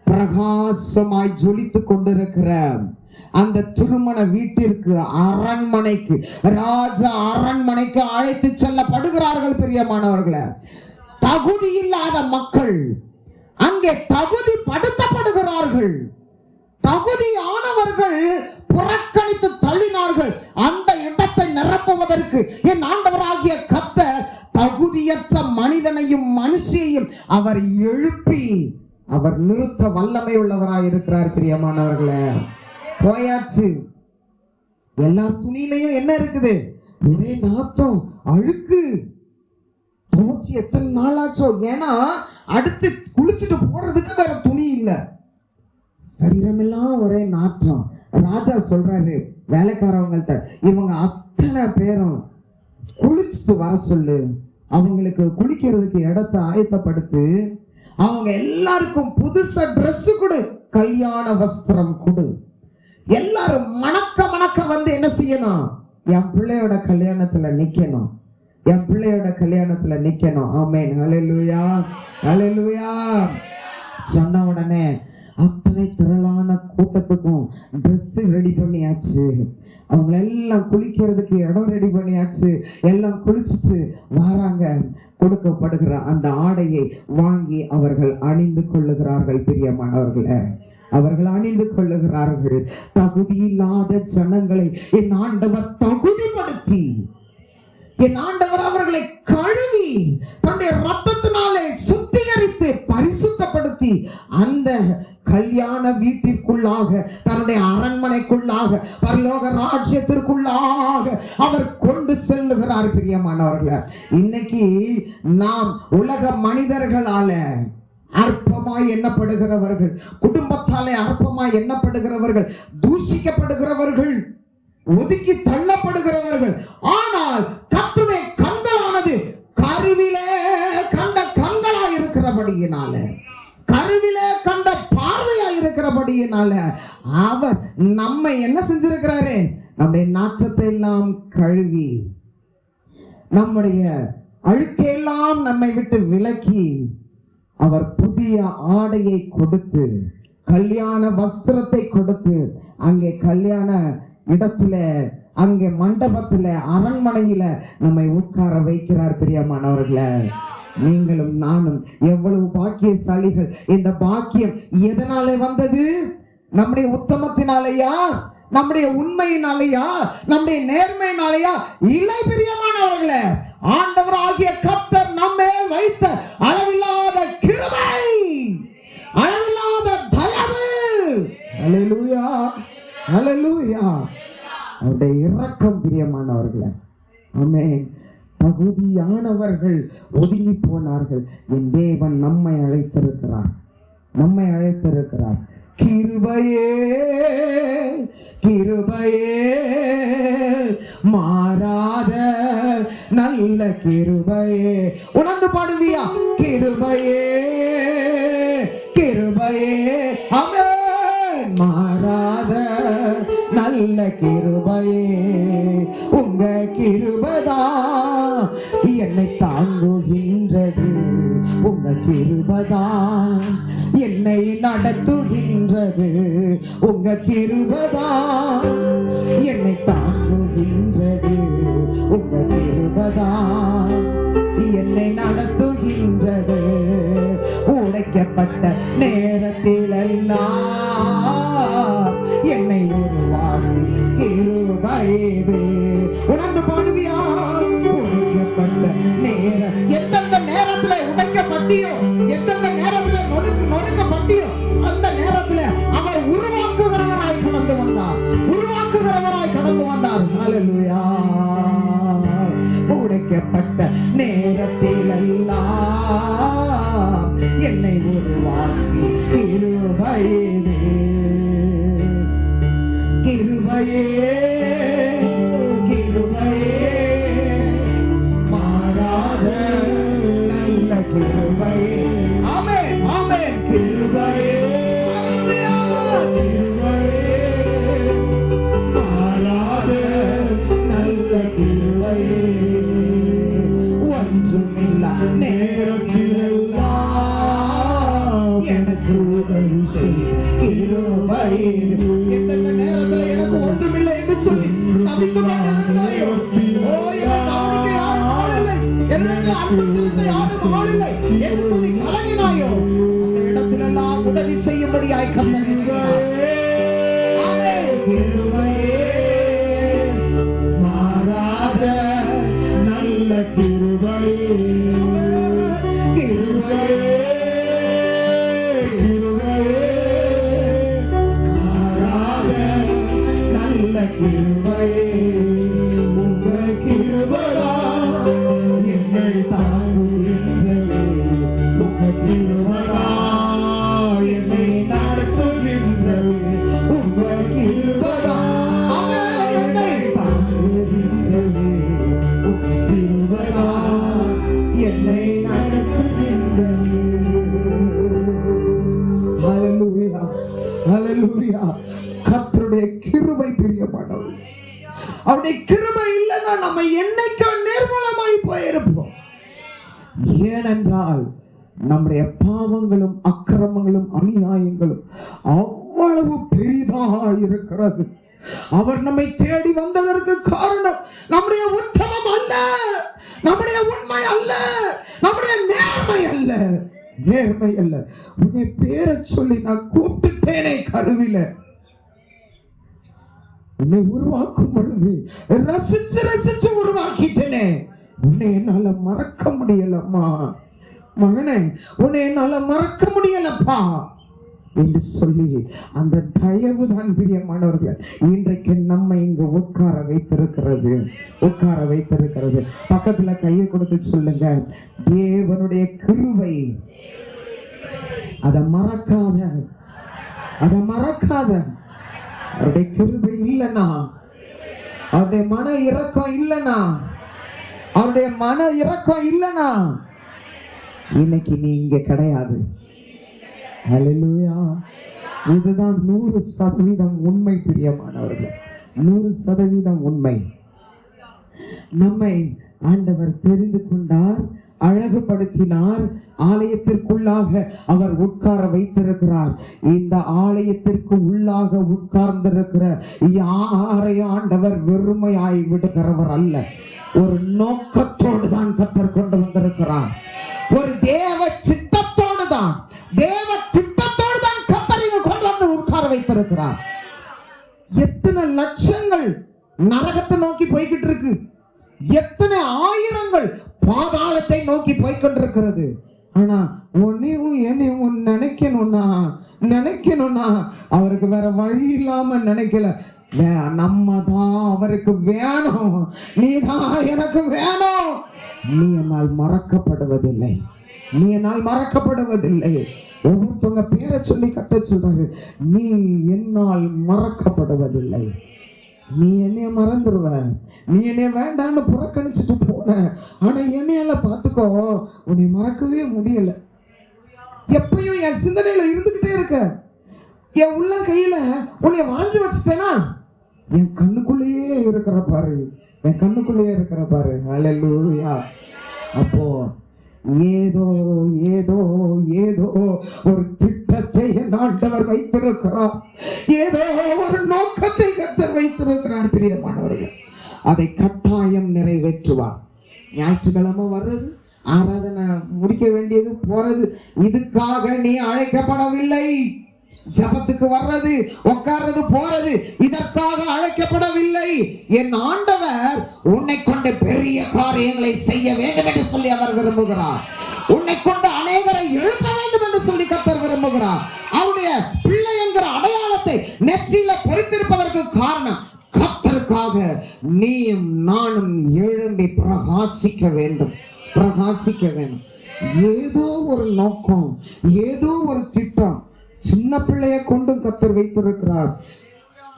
பிரகாசமாய் ஜொலித்து கொண்டிருக்கிற அந்த திருமண வீட்டிற்கு, அரண்மனைக்கு, ராஜா அரண்மனைக்கு அழைத்து செல்லப்படுகிறார்கள். பிரியமானவர்களே, தகுதி இல்லாத மக்கள் அங்கே தகுதிப்படுத்தப்படுகிறார்கள். தகுதியானவர்கள் புறக்கணித்து தள்ளினார்கள். அந்த இடத்தை நிரப்புவதற்கு என் ஆண்டவராகிய கர்த்தர் தகுதியற்ற மனிதனையும் மனுஷியையும் அவர் எழுப்பி அவர் நிறுத்த வல்லமை உள்ளவராய் இருக்கிறார். பிரியமானவர்களே, போயாச்சு. எல்லா துணியிலையும் என்ன இருக்குது? ஒரே நாத்தம், அழுக்கு. துவச்சி எத்தனை நாள் ஆச்சோ? ஏன்னா அடுத்து குளிச்சுட்டு போடுறதுக்கு வேற துணி இல்லை. சரீரமெல்லாம் ஒரே நாற்றம். ராஜா சொல்றாரு வேலைக்காரவங்கள்ட்ட, இவங்க அத்தனை பேரும் குளிச்சுட்டு வர சொல்லு, அவங்களுக்கு குளிக்கிறதுக்கு இடத்தை ஆயத்தப்படுத்து, அவங்க எல்லாருக்கும் புதுசா ட்ரெஸ் கொடு, கல்யாண வஸ்திரம் கொடு. எல்லாரும் மணக்க மணக்க வந்து என்ன செய்யணும்? என் பிள்ளையோட கல்யாணத்துல நிக்கணும், என் பிள்ளையோட கல்யாணத்துல நிக்கணும். ஆமென், ஹல்லேலூயா, ஹல்லேலூயா. சொன்ன உடனே அத்தனை திரளான கூட்டத்துக்கும் ட்ரெஸ் ரெடி பண்ணியாச்சு. அவங்க எல்லாம் குளிக்கிறதுக்கு இடம் ரெடி பண்ணியாச்சு. எல்லாம் குளிச்சுட்டு வராங்க. கொடுக்கப்படுகிற அந்த ஆடையை வாங்கி அவர்கள் அணிந்து கொள்ளுகிறார்கள். பிரியமானவர்களே, அவர்கள் அணிந்து கொள்ளுகிறார்கள். தகுதி இல்லாத ஜனங்களை என் ஆண்டவர் தகுதிப்படுத்தி, என் ஆண்டவர் அவர்களை கழுவி தன்னுடைய ரத்தத்தினாலே சுத்திகரித்து பரிசுத்தப்படுத்தி அந்த கல்யாண வீட்டிற்குள்ளாக, தன்னுடைய அரண்மனைக்குள்ளாக, பரலோக ராஜ்யத்திற்குள்ளாக அவர் கொண்டு செல்லுகிறார். பிரியமானவர்களே, இன்னைக்கு நாம் உலக மனிதர்களால அற்பமாய் எண்ணப்படுகிறவர்கள், குடும்பத்தாலே அற்பமாய் எண்ணப்படுகிறவர்கள், தூஷிக்கப்படுகிறவர்கள், ஒதுக்கி தள்ளப்படுகிறவர்கள். ஆனால் கர்த்தருடைய கண்களானது கருவிலே கண்ட கண்களா இருக்கிறபடியினால, கருவிலே கண்ட பார்வையா இருக்கிறபடியினால அவர் நம்மை என்ன செஞ்சிருக்கிறாரு? நம்முடைய நாற்றத்தை எல்லாம் கழுவி, நம்முடைய அழுக்கையெல்லாம் நம்மை விட்டு விலக்கி, அவர் புதிய ஆடையை கொடுத்து, கல்யாண வஸ்திரத்தை கொடுத்து, அங்கே கல்யாண இடத்துல, அங்கே மண்டபத்துல, அரண்மனையில நம்மை உட்கார வைக்கிறார். பிரியமானவர்களே, நீங்களும் நானும் எவ்வளவு பாக்கியசாலிகள். இந்த பாக்கியம் எதனாலே வந்தது? நம்முடைய உத்தமத்தினாலேயா? நம்முடைய உண்மையினாலேயா? நம்முடைய நேர்மையினாலேயா? இல்லை பிரியமானவர்களே, ஆண்டவர் ஆகிய கர்த்தர் நம்மேல் வைத்த அளவில்லாத கிருபை, அளவில்லாத தயவு. ஹல்லேலூயா, ஹல்லேலூயா. அவருடைய இரக்கம். பிரியமானவர்களே, ஆமென். தகுதியானவர்கள் ஒதுங்கி போனார்கள். என் தேவன் நம்மை அழைத்திருக்கிறார், நம்மை அழைத்திருக்கிறார். கிருபையே, கிருபையே, மாறாத நல்ல கிருபையே. உணர்ந்து பாடுவியா? கிருபையே, கிருபையே, ஆமென். மாறாத நல்ல கிருபையே, உங்க கிருபைதா என்னை தாங்குகின்றது, உங்க கிருபைதா என்னை நடத்துகின்றது, உங்க கிருபைதா என்னை தாங்குகின்றது, உங்க கிருபைதா என்னை நடத்துகின்றது. உடைக்கப்பட்ட நேரத்தில் எல்லாம் என்னை உருவாக்கி கிருபையே. உணர்ந்து பாடுவியா? உடைக்கப்பட்ட நேரம், எந்தெந்த நேரத்துல உடைக்கப்பட்டியோ, எந்தெந்த நேரத்துல நொறுக்கப்பட்டியோ, அந்த நேரத்துல அவர் உருவாக்குகிறவராய் கடந்து வந்தார், உருவாக்குகிறவராய் கடந்து வந்தார். ஹல்லேலூயா. உடைக்கப்பட்ட நேரத்தில் எல்லாம் என்னை உருவாக்கி கிருபையே, கிருபையே, கிருபையே, மாறாத நல்ல சொல்லி தவித்து கொண்டிருந்தாயோ, ஓ என்னை கவனிக்க யாரும் ஆள் இல்லை, என்னிடத்தில் அன்பு செலுத்த யாரும் ஆள் இல்லை என்று சொல்லி கலங்கினாயோ, அந்த இடத்திலெல்லாம் உதவி செய்யும்படியாய் கர்த்தர் இருக்கிறார். ஆமென். கிருபையே மாறாத நல்ல கிருபையே, கிருபையே கிருபையே, உங்க கிருபையா என்னை தாங்குகின்றது, உங்க கிருபையா என்னை நடத்துகின்றது, உங்க கிருபையா என்னை தாங்குகின்றது, உங்க கிருபையா என்னை நடத்துகின்றது. ஹல்லேலூயா, ஹல்லேலூயா. கர்த்தருடைய கிருபை பிரியமானவர். அவருடைய கிருபை இல்லைன்னா நம்ம என்னைக்கு நிர்மூலமாய் போயிருப்போம். ஏனென்றால் நம்முடைய பாவங்களும் அக்கிரமங்களும் அநியாயங்களும் அவ்வளவு பெரிதாக இருக்கிறது. அவர் நம்மை தேடி வந்ததற்கு காரணம் நம்முடைய உத்தமம் அல்ல, நம்முடைய உண்மை அல்ல, நம்முடைய நேர்மை அல்ல, நேர்மை அல்ல. உன்னை பேரை சொல்லி நான் கூப்பிட்டுட்டேனே கருவில, உன்னை உருவாக்கும் பொழுது ரசிச்சு ரசிச்சு உருவாக்கிட்டேனே, உன்னை என்னால மறக்க முடியலம்மா மகனே, உன்னை என்னால மறக்க முடியலப்பா என்று சொல்லி அந்த தயவு தான் பிரியமானவர்கள் இன்றைக்கு நம்ம இங்க உட்கார வைத்திருக்கிறது, உட்கார வைத்திருக்கிறது. பக்கத்துல கையை கொடுத்து சொல்லுங்க, தேவனுடைய கிருபை அதை மறக்காத, அதை மறக்காத. அவருடைய கிருபை இல்லைன்னா, அவருடைய மன இரக்கம் இல்லைன்னா, அவருடைய மன இரக்கம் இல்லைன்னா இன்னைக்கு நீ இங்க கிடையாது. ஹல்லேலூயா. இதுதான் 100% உண்மை பிரியமானவர்கள், 100% உண்மை. நம்மை ஆண்டவர் தெரிந்து கொண்டார், அழகுபடுத்தினார், ஆலயத்திற்குள்ளாக அவர் உட்கார வைத்திருக்கிறார். இந்த ஆலயத்திற்கு உள்ளாக உட்கார்ந்திருக்கிற யாரையும் ஆண்டவர் வெறுமையாய் விடுகிறவர் அல்ல. ஒரு நோக்கத்தோடு தான் கர்த்தர் கொண்டு வந்திருக்கிறார். ஒரு தேவ சித்தத்தோடு தான், தேவ திட்டத்தோடு தான் கர்த்தர் இங்க கொண்டு வந்து உட்கார வைத்திருக்கிறார். எத்தனை லட்சங்கள் நரகத்தை நோக்கி போய்கிட்டு இருக்கு, எத்தனை ஆயிரங்கள் பாதாளத்தை நோக்கி போய்கொண்டிருக்கிறது. ஆனா உன்னையும் என்னையும் நினைக்கணும்னா அவருக்கு வேற வழி இல்லாம நினைக்கல. நம்ம தான் அவருக்கு வேணும், நீ தான் எனக்கு வேணும். நீ என்னால் மறக்கப்படுவதில்லை, நீ என்னால் மறக்கப்படுவதில்லை. ஒவ்வொருத்தவங்க பேரை சொல்லி கத்த சொல்றாரு, நீ என்னால் மறக்கப்படுவதில்லை. நீ என்னைய மறந்துடுவ, நீ என்னைய வேண்டான்னு புறக்கணிச்சுட்டு போன, ஆனா என்னையால பார்த்துக்கோ உன்னை மறக்கவே முடியல. எப்பயும் என் சிந்தனையில இருந்துகிட்டே இருக்க, என் உள்ள கையில உன்னை வரைஞ்சு வச்சுட்டேனா, என் கண்ணுக்குள்ளேயே இருக்கிற பாரு, என் கண்ணுக்குள்ளேயே இருக்கிற பாரு. ஹல்லேலூயா. அப்போ ஏதோ ஏதோ ஏதோ ஒரு திட்டத்தை என் ஆண்டவர் வைத்திருக்கிறார், ஏதோ ஒரு நோக்கத்தை கர்த்தர் வைத்திருக்கிறார் பிரியமானவர்கள். அதை கட்டாயம் நிறைவேற்றுவார். ஞாயிற்றுக்கிழமை வர்றது, ஆராதனை முடிக்க வேண்டியது, போறது, இதுக்காக நீ அழைக்கப்படவில்லை. ஜபத்துக்கு வர்றது, உட்கார்றது, போறது, இதற்காக அழைக்கப்படவில்லை. என் ஆண்டவர் உன்னை கொண்டு பெரிய காரியங்களை செய்ய வேண்டும் என்று சொல்லி அவர் விரும்புகிறார். உன்னை கொண்டு அநேகரை எழுப்ப வேண்டும் என்று சொல்லி கர்த்தர் விரும்புகிறார். அவருடைய பிள்ளை என்கிற அடையாளத்தை நெற்றியில பொறித்திருப்பதற்கு காரணம், கர்த்தருக்காக நீயும் நானும் எழும்பி பிரகாசிக்க வேண்டும், பிரகாசிக்க வேண்டும். ஏதோ ஒரு நோக்கம், ஏதோ ஒரு திட்டம். சின்ன பிள்ளையை கொண்டும் கர்த்தர் வைத்திருக்கிறார்,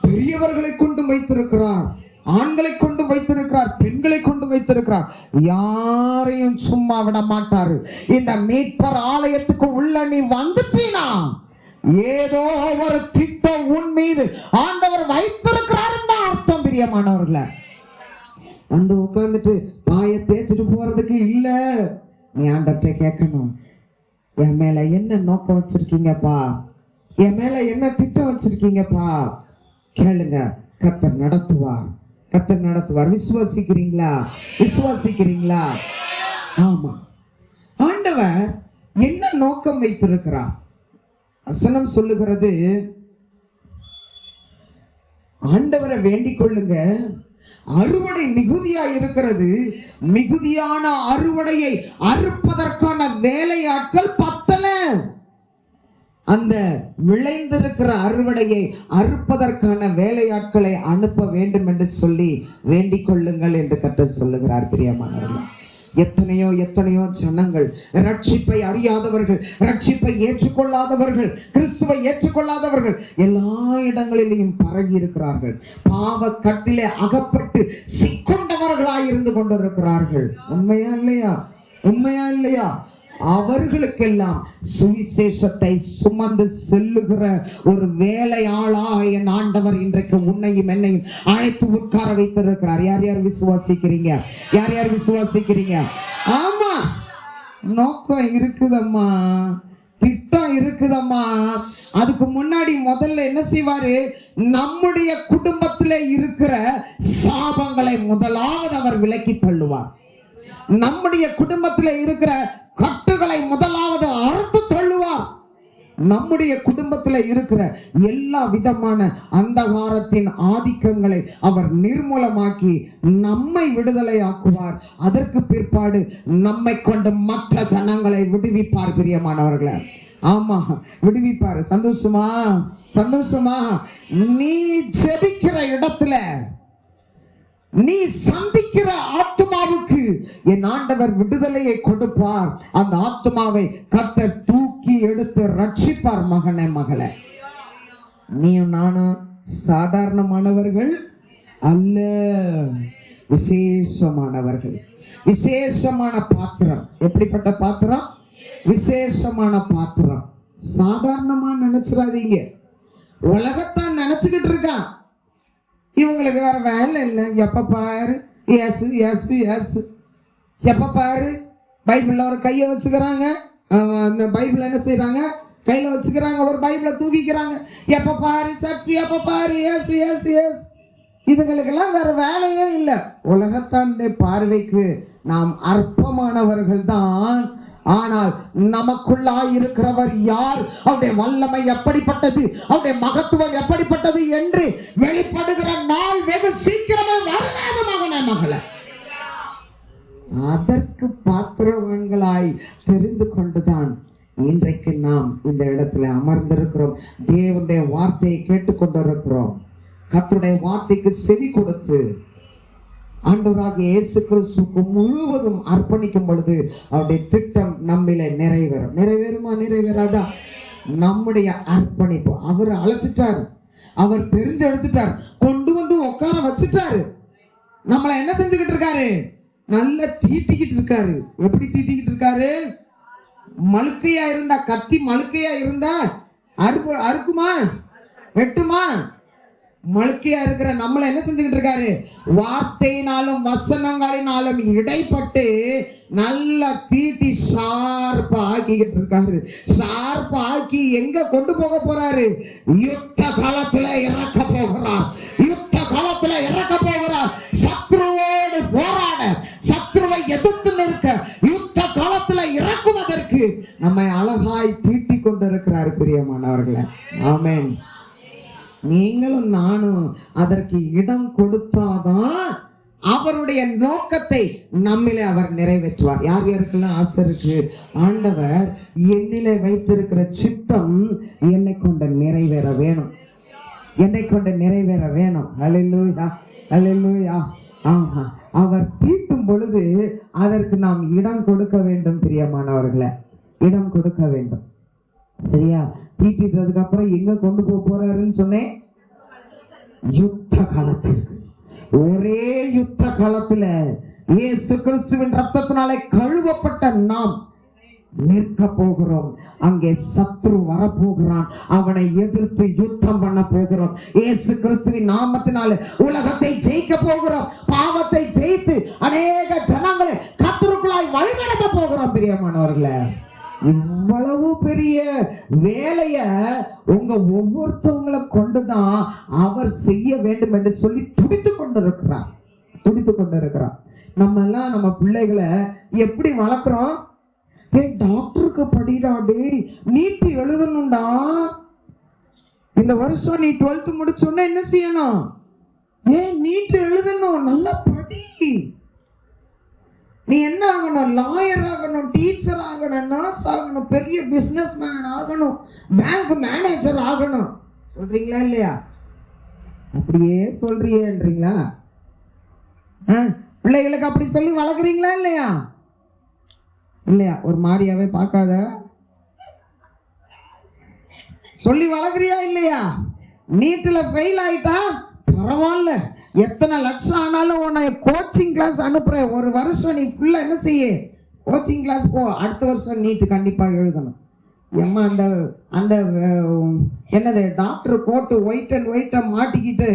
பெரியவர்களை கொண்டும் வைத்திருக்கிறார், ஆண்களை கொண்டு வைத்திருக்கிறார், பெண்களை கொண்டு வைத்திருக்கிறார். யாரையும் சும்மா விட மாட்டாரு. இந்த மீட்பர் ஆலயத்துக்கு உள்ள நீ வந்துட்டீனா, ஏதோ ஒரு திட்டம் உன் மீது ஆண்டவர் வைத்திருக்கிறார் அர்த்தம் பிரியமானவர்களே. வந்து உட்கார்ந்துட்டு பாயை தேய்ச்சிட்டு போறதுக்கு இல்ல, நீ ஆண்டவர்கிட்ட கேட்கணும், என் மேல என்ன நோக்கம் வச்சிருக்கீங்கப்பா, என் மேல என்ன திட்டம் வச்சிருக்கீங்கப்பா, கேளுங்க. கர்த்தர் நடத்துவார், கர்த்தர் நடத்துவார். விசுவாசிக்கிறீங்களா? விசுவாசிக்கிறீங்களா? ஆமா. ஆண்டவர் என்ன நோக்கம் வைத்திருக்கிறார்? வசனம் சொல்லுகிறது, ஆண்டவரை வேண்டிக் கொள்ளுங்க, அறுவடை மிகுதியா இருக்கிறது, மிகுதியான அறுவடையை அறுப்பதற்கான வேலையாட்கள் பத்தல. அந்த விளைந்திருக்கிற அறுவடையை அறுப்பதற்கான வேலையாட்களை அனுப்ப வேண்டும் என்று சொல்லி வேண்டிக் கொள்ளுங்கள் என்று கர்த்தர் சொல்லுகிறார். பிரியமானவர்களே, எத்தனையோ எத்தனையோ ஜனங்கள், ரட்சிப்பை அறியாதவர்கள், ரட்சிப்பை ஏற்றுக்கொள்ளாதவர்கள், கிறிஸ்துவை ஏற்றுக்கொள்ளாதவர்கள் எல்லா இடங்களிலேயும் பரவி இருக்கிறார்கள். பாவ கட்டிலே அகப்பட்டு சிக்கொண்டவர்களாய் இருந்து கொண்டிருக்கிறார்கள். உண்மையா இல்லையா? உண்மையா இல்லையா? அவர்களுக்கெல்லாம் சுவிசேஷத்தை சுமந்து செல்லுகிற ஒரு வேலையாளா என் ஆண்டவர் இன்றைக்கு உன்னையும் என்னையும் அழைத்து உட்கார வைத்திருக்கிறார். யார் யார் விசுவாசிக்கிறீங்க? யார் யார் விசுவாசிக்கிறீங்க? ஆமா, நோக்கம் இருக்குதம்மா, திட்டம் இருக்குதம்மா. அதுக்கு முன்னாடி முதல்ல என்ன செய்வாரு? நம்முடைய குடும்பத்தில் இருக்கிற சாபங்களை முதலாவது அவர் விலக்கி தள்ளுவார். நம்முடைய குடும்பத்தில் இருக்கிற கட்டுகளை முதலாவது அறுத்து தள்ளுவார். நம்முடைய குடும்பத்தில் இருக்கிற எல்லா விதமான அந்தகாரத்தின் ஆதிக்கங்களை அவர் நிர்மூலமாக்கி நம்மை விடுதலை ஆக்குவார். அதற்கு பிற்பாடு நம்மை கொண்டு மற்ற ஜனங்களை விடுவிப்பார். பிரியமானவர்களே, ஆமா, விடுவிப்பார். சந்தோஷமா? சந்தோஷமா? நீ ஜெபிக்கிற இடத்துல, நீ சந்திக்கிற ஆத்மாவுக்கு என் ஆண்டவர் விடுதலையை கொடுப்பார். அந்த ஆத்மாவை கர்த்தர் தூக்கி எடுத்து ரட்சிப்பார். மகனே, மகளே, நீயும் நானும் சாதாரணமானவர்கள் அல்ல, விசேஷமானவர்கள், விசேஷமான பாத்திரம். எப்படிப்பட்ட பாத்திரம்? விசேஷமான பாத்திரம். சாதாரணமா நினைச்சிடாதீங்க. உலகத்தான் நினைச்சுக்கிட்டு இருக்கான், இவங்களுக்கு வேற வேலை இல்லை, எப்ப பாரு எஸ் எஸ் எஸ், எப்ப பாரு பைபிள்ல ஒரு கையை வச்சுக்கிறாங்க, அந்த பைபிள் என்ன செய்யறாங்க? கையில வச்சுக்கிறாங்க, ஒரு பைபிளை தூக்கிக்கிறாங்க, எப்ப பாரு சர்ச், எப்ப பாரு எஸ் எஸ் எஸ். இதுகளுக்கெல்லாம் வேற வேலையே இல்லை. உலகத்தாண்ட பார்வைக்கு நாம் அற்பமானவர்கள் தான். ஆனால் நமக்குள்ளாய் இருக்கிறவர் யார், அவருடைய வல்லமை எப்படிப்பட்டது, அவருடைய மகத்துவம் எப்படிப்பட்டது என்று வெளிப்படுகிற நாள் வெகு சீக்கிரமே வருகிறது. மகனே, மகளே, அதற்கு பாத்திரவான்களாய் தெரிந்து கொண்டுதான் இன்றைக்கு நாம் இந்த இடத்துல அமர்ந்திருக்கிறோம். தேவனுடைய வார்த்தையை கேட்டுக்கொண்டிருக்கிறோம். கர்த்தருடைய வார்த்தைக்கு செவி கொடுத்து ஆண்டவராகிய இயேசு கிறிஸ்துவுக்கு முழுவதும் அர்ப்பணிக்கும் பொழுது அவருடைய திட்டம் நம்மிலே நிறைவேறும். நிறைவேறுமா? நிறைவேறாதா? நம்முடைய அர்ப்பணிப்பு. அவர் அழைச்சிட்டாரு, அவர் தெரிஞ்சு எடுத்துட்டார், கொண்டு வந்து உட்கார வச்சுட்டாரு. நம்மளை என்ன செஞ்சுக்கிட்டு இருக்காரு? நல்லா தீட்டிக்கிட்டு இருக்காரு. எப்படி தீட்டிக்கிட்டு இருக்காரு? மழுக்கையா இருந்தா, கத்தி மழுக்கையா இருந்தா அறுக்குமா? வெட்டுமா? மழுக்கையா இருக்கிற நம்மளை என்ன செஞ்சுக்கிட்டு இருக்காரு? வார்த்தையினாலும் வசனங்களினாலும் இடைப்பட்டு நல்லா தீட்டி ஷார்ப்பா ஆக்கிக்கிட்டு இருக்காரு. ஷார்ப்பா ஆக்கி எங்க கொண்டு போக போறாரு? யுத்த காலத்துல இறக்க போகிறார். யுத்த காலத்துல இறக்க போகிறார். சத்ருவோடு போராட, சத்ருவை எதிர்த்து நிற்க, யுத்த காலத்துல இறக்குவதற்கு நம்மை அழகாய் தீட்டி கொண்டிருக்கிறார். பிரியமானவர்களே, ஆமென். நீங்களும் நானும் அதற்கு இடம் கொடுத்தாதான் அவருடைய நோக்கத்தை நம்மிலே அவர் நிறைவேற்றுவார். யார் யாருக்கெல்லாம் ஆசை இருக்கு, ஆண்டவர் என்னிலே வைத்திருக்கிற சித்தம் என்னை கொண்டு நிறைவேற வேணும், என்னை கொண்டு நிறைவேற வேணும். அல்லேலூயா, அல்லேலூயா. ஆமா, அவர் தீட்டும் பொழுது அதற்கு நாம் இடம் கொடுக்க வேண்டும். பிரியமானவர்களே, இடம் கொடுக்க வேண்டும். சரியா? தீட்டிட்டதுக்கு அப்புறம் எங்க கொண்டு போறாருன்னு சொன்னேன்? யுத்த காலத்திற்கு. ஒரே யுத்த காலத்துல இயேசு கிறிஸ்துவின் ரத்தத்தினாலே கழுவப்பட்ட நாம் நிற்க போகிறோம். அங்கே சத்ரு வரப்போகிறான், அவனை எதிர்த்து யுத்தம் பண்ண போகிறோம். இயேசு கிறிஸ்துவின் நாமத்தினால உலகத்தை ஜெயிக்க போகிறோம். பாவத்தை ஜெயித்து அநேக ஜனங்களை கர்த்தருக்குள்ளாய் வழிநடத்த போகிறோம். பிரியமானவர்களே, இவ்வளவு பெரிய வேலைய உங்க ஒவ்வொருத்தவங்களை கொண்டுதான் அவர் செய்ய வேண்டும் என்று சொல்லி துடித்து கொண்டிருக்கிறார். நம்ம எல்லாம் நம்ம பிள்ளைகளை எப்படி வளர்க்குறோம்? டாக்டருக்கு படிடா, டேய் நீட் எழுதணும்டா, இந்த வருஷம் நீ 12th முடிச்சோன்னா என்ன செய்யணும்? நீட் எழுதணும், நல்லா படி. நீ என்ன ஆகணும்? லாயர் ஆகணும், டீச்சர் ஆகணும், நர்ஸ் ஆகணும், பெரிய பிசினஸ் மேன் ஆகணும், பேங்க் மேனேஜர் ஆகணும். சொல்றீங்களா இல்லையா? அப்படியே சொல்றியேன்றீங்களா? பிள்ளைகளுக்கு அப்படி சொல்லி வளர்க்குறீங்களா இல்லையா? இல்லையா? ஒரு மாதிரியாவே பார்க்காத, சொல்லி வளர்க்குறியா இல்லையா? நீட்ல ஃபெயில் ஆயிட்டா பரவாயில்ல, எத்தனை லட்சம் ஆனாலும் உன்னை கோச்சிங் கிளாஸ் அனுப்புறேன், ஒரு வருஷம் நீ ஃபுல்லா என்ன செய்ய, கோச்சிங் கிளாஸ் போ, அடுத்த வருஷம் நீட்டு கண்டிப்பாக எழுதணும். ஏம்மா அந்த அந்த என்னது டாக்டர் கோட்டு ஒயிட் அண்ட் ஒயிட்டை மாட்டிக்கிட்டு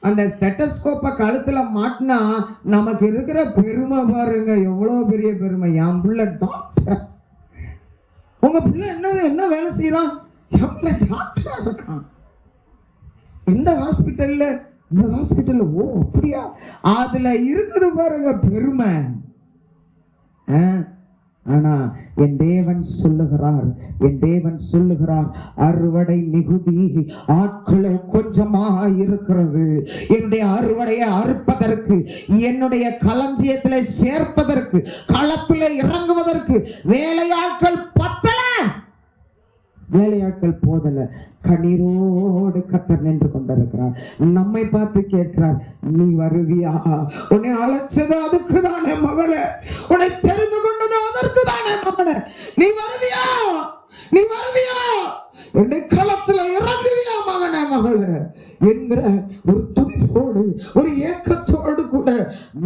அந்த ஸ்டெட்டஸ்கோப்பை கழுத்துல மாட்டினா நமக்கு இருக்கிற பெருமை பாருங்க, எவ்வளோ பெரிய பெருமை. என் பிள்ளை டாக்டர். உங்க பிள்ளை என்ன வேலை செய்யறான்? என் பிள்ளை டாக்டரா இருக்கான். இந்த ஹாஸ்பிட்டல்ல, இந்த ஹாஸ்பிட்டல்ல. ஓ அப்படியா? அதுல இருக்குது பாருங்க பெருமை. ஆனா என் தேவன் சொல்லுகிறார், அறுவடை மிகுதி, ஆட்களோ கொஞ்சமா இருக்கிறது. என்னுடைய அறுவடையை அறுப்பதற்கு, என்னுடைய களஞ்சியத்திலே சேர்ப்பதற்கு, களத்திலே இறங்குவதற்கு வேலையாட்கள் பத்தல, வேலையாட்கள் போதல. கண்ணீரோடு கர்த்தர் நின்று கொண்டிருக்கிறார். நம்மை பார்த்து கேட்கிறார், நீ வருவியா? உன்னை அழைச்சது அதுக்கு தானே மகளே, உன்னை தெரிந்து கொண்டது அதற்கு தானே மகனே, நீ வருவியா? என்னை களத்துல இறங்குவியா மகனே மகளே என்கிற ஒரு துடிப்போடு, ஒரு ஏக்கத்தோடு கூட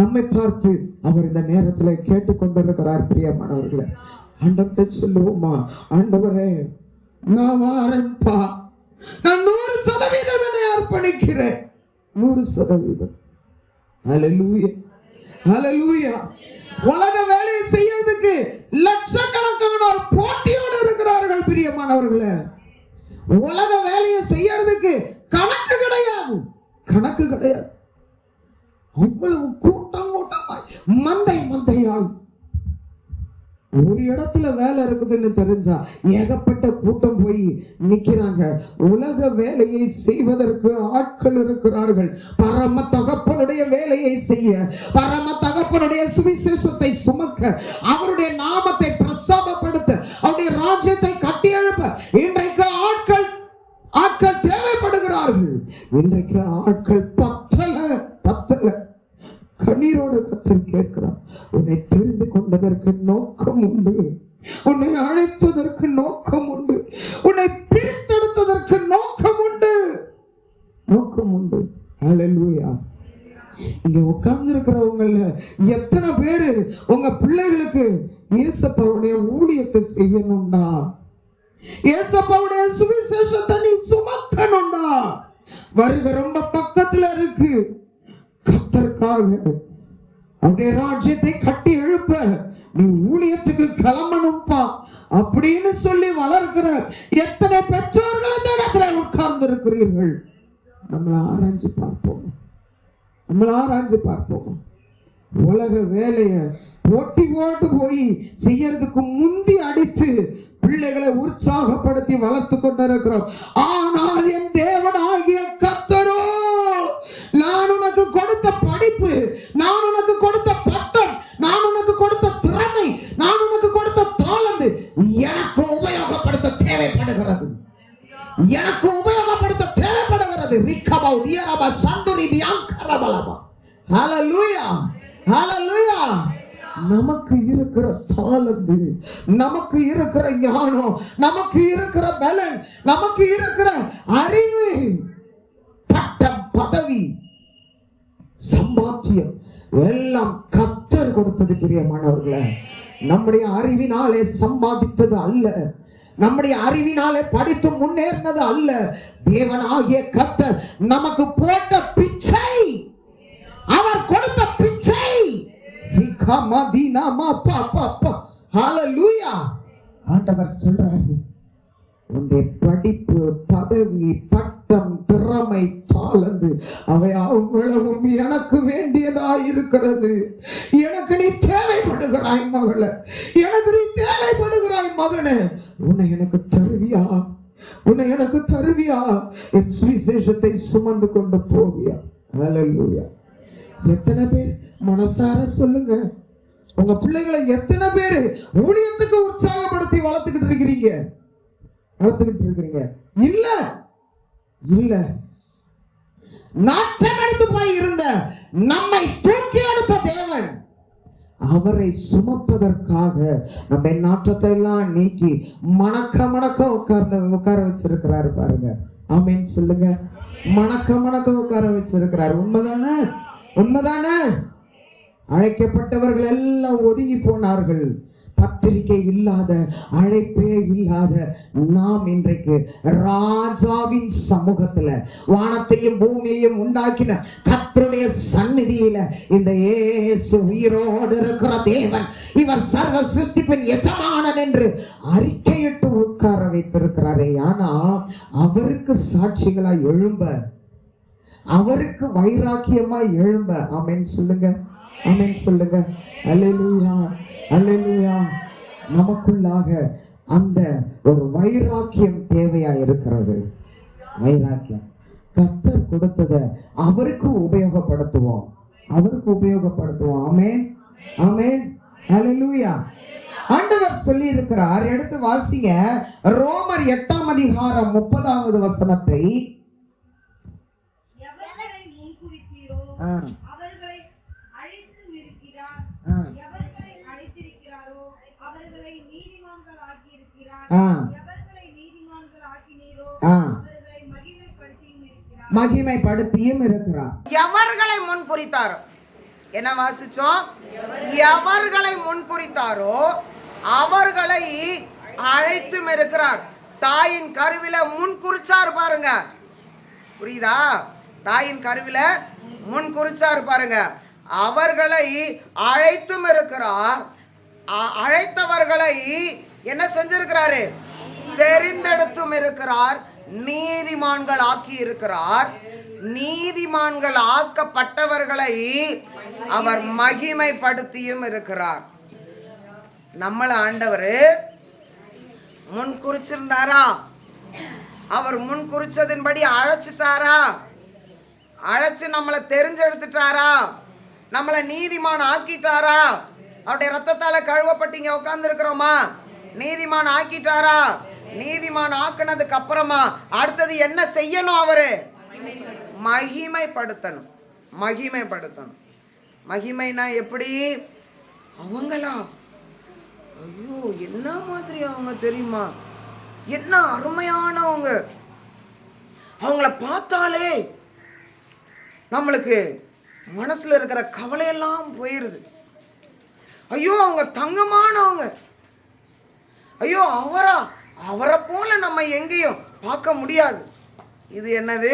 நம்மை பார்த்து அவர் இந்த நேரத்துல கேட்டுக்கொண்டிருக்கிறார். பிரியமானவர்களே, ஆண்டவர்கிட்ட சொல்லுவோமா, ஆண்டவரே நான் வாரேன்ப்பா, நான் 100% என்னை அர்ப்பணிக்கிறேன், 100%. ஹல்லேலூயா, ஹல்லேலூயா. உலக வேலையை செய்யறதுக்கு லட்சக்கணக்கானோர் போட்டியோடு இருக்கிறார்கள். பிரியமானவர்களே, உலக வேலையை செய்யறதுக்கு கணக்கு கிடையாது. அவ்வளவு கூட்டமாய், மந்தையாய் ஒரு இடத்துல வேலை இருக்குதுன்னு தெரிஞ்சா ஏகப்பட்ட கூட்டம் போய் நிக்கிறாங்க. உலக வேலையை செய்வதற்கு ஆட்கள் இருக்கிறார்கள். பரம தகப்பனுடைய வேலையை செய்ய, பரம தகப்பனுடைய சுவிசேஷத்தை சுமக்க, அவருடைய நாமத்தை பிரஸ்தாபப்படுத்த, அவருடைய ராஜ்யத்தை கட்டி எழுப்ப இன்றைக்கு ஆட்கள் தேவைப்படுகிறார்கள். இன்றைக்கு ஆட்கள் பத்தல. கண்ணீரோடு கர்த்தர் கேட்கிறார், உன்னை தெரிந்து கொண்டதற்கு நோக்கம் உண்டு, உன்னை அழைத்ததற்கு நோக்கம் உண்டு, உன்னை பிரித்தெடுத்ததற்கு நோக்கம் உண்டு. ஹல்லேலூயா. இங்க உட்கார்ந்து இருக்கிறவங்கள எத்தனை பேரு உங்க பிள்ளைகளுக்கு இயேசுவுடைய ஊழியத்தை செய்யணும்டா, இயேசுவுடைய சுவிசேஷத்தை நீ சுமக்கணும்டா? வருகை ரொம்ப பக்கத்துல இருக்கு. கர்த்தருக்காக அவருடைய ராஜ்யத்தை கட்டி எழுப்ப நீ ஊழியத்துக்கு கிளம்பணும்பா அப்படின்னு சொல்லி வளர்க்கிற எத்தனை பெற்றோர்கள் இந்த இடத்துல உட்கார்ந்து இருக்கிறீர்கள்? நம்மளை ஆராய்ஞ்சு பார்ப்போம். உலக வேலைய ஓட்டு போய் செய்யறதுக்கு முந்தி அடித்து பிள்ளைகளை உற்சாகப்படுத்தி வளர்த்து கொண்டிருக்கிறோம். ஆனால் என் தேவனாகிய கர்த்தரோ, நான் உனக்கு கொடுத்த படிப்பு, நான் உனக்கு கொடுத்த பட்டம், நான் உனக்கு கொடுத்த திறமை, நான் உனக்கு கொடுத்த தாளந்து எனக்கு உபயோகப்படுத்த தேவைப்படுகிறது. ரிக்கபௌ தியரபா சந்துரி பியாங்கரபலபா. ஹல்லேலூயா, ஹல்லேலூயா. நமக்கு இருக்கிற தாளந்து, நமக்கு இருக்கிற ஞானம், நமக்கு இருக்கிற பலன், நமக்கு இருக்கிற அறிவு, பட்டம், பதவி, சம்பாத்தியம் எல்லாம் கர்த்தர் கொடுத்தது. பிரியமானவர்களே, நம்முடைய அறிவினாலே சம்பாதித்தது அல்ல, நம்முடைய அறிவினாலே படித்து முன்னேறினது அல்ல. தேவனாகிய கர்த்தர் நமக்கு போட்ட பிச்சை, அவர் கொடுத்த பிச்சை. ஹalleluya. ஆண்டவர் சொல்றாரு, உன்னுடைய படிப்பு, பதவி, பட்டம், திறமை, தாளந்து அவை அவ்வளவும் எனக்கு வேண்டியதா இருக்கிறது. எனக்கு நீ தேவைப்படுகிறாய் மகளே, எனக்கு நீ தேவைப்படுகிறாய் மகனே. உன்னை எனக்கு தருவியா? உன்னை எனக்கு தருவியா? என் சுவிசேஷத்தை சுமந்து கொண்டு போவியா? ஹalleluya. எத்தனை பேர் மனசார சொல்லுங்க, உங்க பிள்ளைகளை எத்தனை பேர் ஊழியத்துக்கு உற்சாகப்படுத்தி வளர்த்துக்கிட்டு இருக்கிறீங்க? இல்ல இல்ல. நாட்டம் எடுத்து போய் இருந்த நம்மை தூக்கி எடுத்த தேவன் அவரை சுமப்பதற்காக நம்ம நாட்டத்தை எல்லாம் நீக்கி மணக்க உட்கார வச்சிருக்கிறாரு பாருங்க. ஆமென் சொல்லுங்க. மணக்க உட்கார வச்சிருக்கிறாரு. உண்மைதானே? உண்மைதானே? அழைக்கப்பட்டவர்கள் எல்லாம் ஒதுங்கி போனார்கள். பத்திரிகை இல்லாத, அழைப்பே இல்லாத நாம் இன்றைக்கு ராஜாவின் சமூகத்துல, வானத்தையும் பூமியையும் உண்டாக்கின கர்த்தருடைய சந்நிதியில இந்த இயேசு உயிரோடு இருக்கிற தேவன், இவர் சர்வ சிருஷ்டிப்பின் எஜமானன் என்று அறிக்கையிட்டு உட்கார வைத்திருக்கிறாரே. ஆனா அவருக்கு சாட்சிகளா எழும்ப, அவருக்கு வைராக்கியமா எழும்ப. ஆமென் சொல்லுங்க. ஆமென் சொல்லுங்க. அல்லேலூயா, அல்லேலூயா. நமக்குள்ளாக அந்த ஒரு வைராக்கியம் தேவையா இருக்கிறது. வைராக்கியம் கர்த்தர் கொடுத்ததை அவருக்கு உபயோகப்படுத்துவோம், அவருக்கு உபயோகப்படுத்துவோம். ஆமென், ஆமென், அல்லேலூயா. ஆண்டவர் சொல்லி இருக்கிறார். எடுத்து வாசிங்க, ரோமர் 8ஆம் அதிகாரம் 30வது வசனத்தை. மகிமைப்படுத்தியும் இருக்கிறார். எவர்களை முன்குறித்தாரோ, என்ன வாசிச்சோம்? எவர்களை முன்குறித்தாரோ அவர்களை அழைத்தும் இருக்கிறார். தாயின் கருவில முன்குறிச்சார் பாருங்க. புரியுதா? தாயின் கருவில முன்குறிச்சார் பாருங்க. அவர்களை அழைத்தும் இருக்கிறார். அழைத்தவர்களை என்ன செஞ்சிருக்கிறாரு? தெரிந்தெடுத்தும் இருக்கிறார். நீதிமான்கள் ஆக்கி இருக்கிறார். நீதிமான்கள் ஆக்கப்பட்டவர்களை அவர் மகிமைப்படுத்தியும் இருக்கிறார். நம்மள ஆண்டவர் முன் குறிச்சிருந்தாரா? அவர் முன் குறிச்சதின்படி அழைச்சிட்டாரா? அழைச்சு நம்மளை தெரிஞ்செடுத்துட்டாரா? நம்மளை நீதிமான் ஆக்கிட்டாரா? அவருடைய ரத்தத்தால கழுவப்பட்டீங்க உட்கார்ந்து இருக்கிறோமா? நீதிமான் ஆக்கிட்டாரா? நீதிமான் ஆக்கினதுக்கு அப்புறமா அடுத்தது என்ன செய்யணும்? அவரு மகிமைப்படுத்தணும். மகிமைப்படுத்தணும். மகிமைனா எப்படி? அவங்களா, ஐயோ என்ன மாதிரி அவங்க தெரியுமா, என்ன அருமையானவங்க, அவங்கள பார்த்தாலே நம்மளுக்கு மனசுல இருக்கிற கவலையெல்லாம் போயிருது. ஐயோ அவங்க தங்கமானவங்க, ஐயோ அவரை போல நம்ம எங்கேயும் பார்க்க முடியாது. இது என்னது?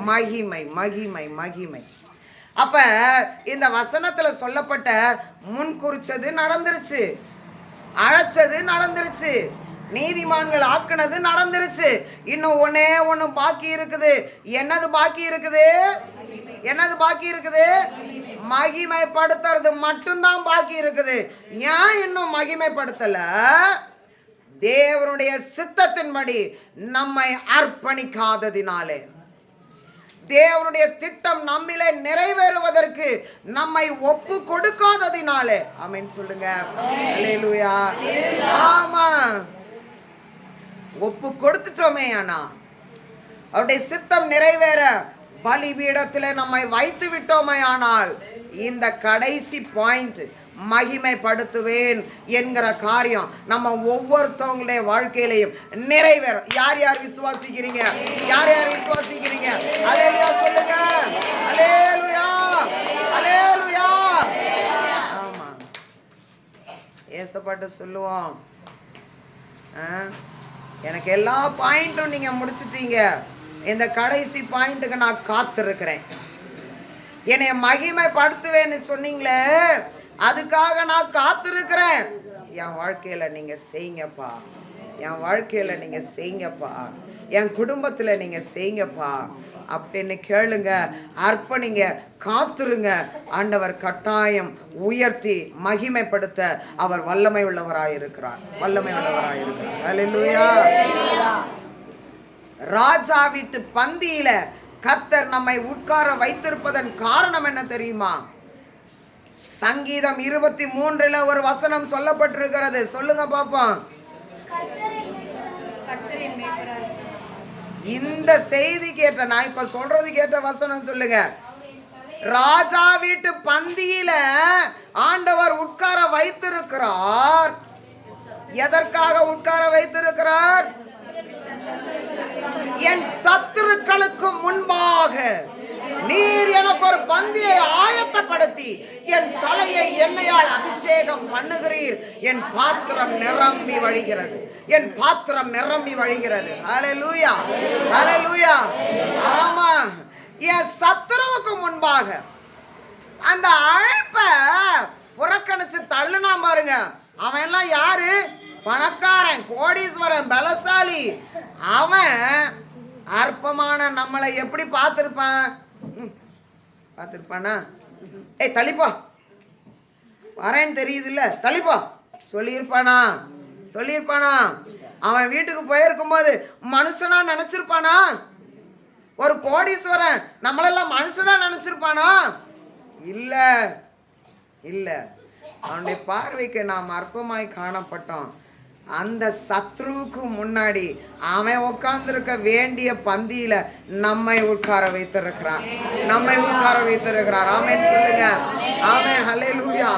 மகிமை, மகிமை, மகிமை. அப்ப இந்த வசனத்துல சொல்லப்பட்ட முன் குறிச்சது நடந்துருச்சு, அழைச்சது நடந்துருச்சு, நீதிமான்கள் ஆக்குனது நடந்துருச்சு. இன்னும் ஒண்ணு பாக்கி இருக்குது. என்னது பாக்கி இருக்குது? என்னது பாக்கி இருக்குது? மகிமைப்படுத்துறது மட்டும்தான் பாக்கி இருக்குது. ஏன் இன்னும் மகிமைப்படுத்தல? தேவனுடைய சித்தத்தின்படி நம்மை அர்ப்பணிக்காததினாலே, தேவனுடைய திட்டம் நம்மிலே நிறைவேறுவதற்கு நம்மை ஒப்பு கொடுக்காததினாலே. ஆமென் சொல்லுங்க. அல்லேலூயா. ஆமா, ஒப்பு கொடுத்துட்டோமே, ஆனா அவருடைய சித்தம் நிறைவேற பலிபீடத்திலே நம்மை வைத்து விட்டோமே, ஆனால் இந்த கடைசி பாயிண்ட் மகிமைப்படுத்துவேன் என்கிற காரியம் நம்ம ஒவ்வொருத்தவங்களுடைய வாழ்க்கையிலையும் நிறைவேறும். யார் யார் விசுவாசிக்கிறீங்க? யார் யார் விசுவாசிக்கிறீங்க? அல்லேலூயா சொல்லுங்க. அல்லேலூயா, அல்லேலூயா. ஆமா, ஏசப்பாட்ட சொல்லுவோம், எனக்கு எல்லா பாயிண்ட்டும் நீங்க முடிச்சிட்டீங்க, இந்த கடைசி பாயிண்ட்டுக்கு நான் காத்திருக்கிறேன். என்னை மகிமைப்படுத்துவேன்னு சொன்னீங்களே, அதுக்காக நான் காத்திருக்கிறேன். என் வாழ்க்கையில் நீங்கள் செய்யுங்கப்பா, என் வாழ்க்கையில் நீங்கள் செய்யுங்கப்பா, என் குடும்பத்தில் நீங்கள் செய்யுங்கப்பா அப்படின்னு கேளுங்க, அர்ப்பணிங்க, காத்துருங்க. ஆண்டவர் கட்டாயம் உயர்த்தி மகிமைப்படுத்த அவர் வல்லமை உள்ளவராயிருக்கிறார், வல்லமை உள்ளவராயிருக்கிறார். அல்லேலூயா. ராஜா வீட்டு பந்தியில கர்த்தர் நம்மை உட்கார வைத்திருப்பதன் காரணம் என்ன தெரியுமா? சங்கீதம் 23 ஒரு வசனம் சொல்லப்பட்டிருக்கிறது. சொல்லுங்க பாப்போம். இந்த செய்தி கேட்ட, நான் இப்ப சொல்றது கேட்ட வசனம் சொல்லுங்க. ராஜா வீட்டு பந்தியில ஆண்டவர் உட்கார வைத்திருக்கிறார். எதற்காக உட்கார வைத்திருக்கிறார்? என் சத்துருக்களுக்கு முன்பாக நீர் எனக்கு ஒரு பந்தியை ஆயத்தப்படுத்தி என் தலையை எண்ணெயால் அபிஷேகம் பண்ணுகிறீர். என் பாத்திரம் நிரம்பி வழிகிறது, என் பாத்திரம் நிரம்பி வழிகிறது. ஹல்லேலூயா, ஹல்லேலூயா. ஆமா, என் சத்துருவுக்கு முன்பாக அந்த அழைப்ப புறக்கணிச்சு தள்ளுனா பாருங்க, அவன் எல்லாம் யாரு? பணக்காரன், கோடீஸ்வரன், பலசாலி. அவன் அற்பமான நம்மளை எப்படி பார்த்திருப்பான்? பார்த்திருப்பானா? ஏய் தள்ளிப்பா, வரேன்னு தெரியுது இல்ல, தள்ளிப்பா சொல்லியிருப்பானா? சொல்லியிருப்பானா? அவன் வீட்டுக்கு போயிருக்கும் போது மனுஷனா நினைச்சிருப்பானா? ஒரு கோடீஸ்வரன் நம்மளெல்லாம் மனுஷனா நினைச்சிருப்பானா? இல்ல இல்ல. அவனுடைய பார்வைக்கு நாம் அற்பமாய் காணப்பட்டோம். அந்த சத்ருவுக்கு முன்னாடி அவன் உட்கார்ந்திருக்க வேண்டிய பந்தியில நம்மை உட்கார வைத்திருக்கிறான், நம்மை உட்கார வைத்திருக்கிறார். ஆமென் சொல்லுங்க. ஆமென், ஹல்லேலூயா.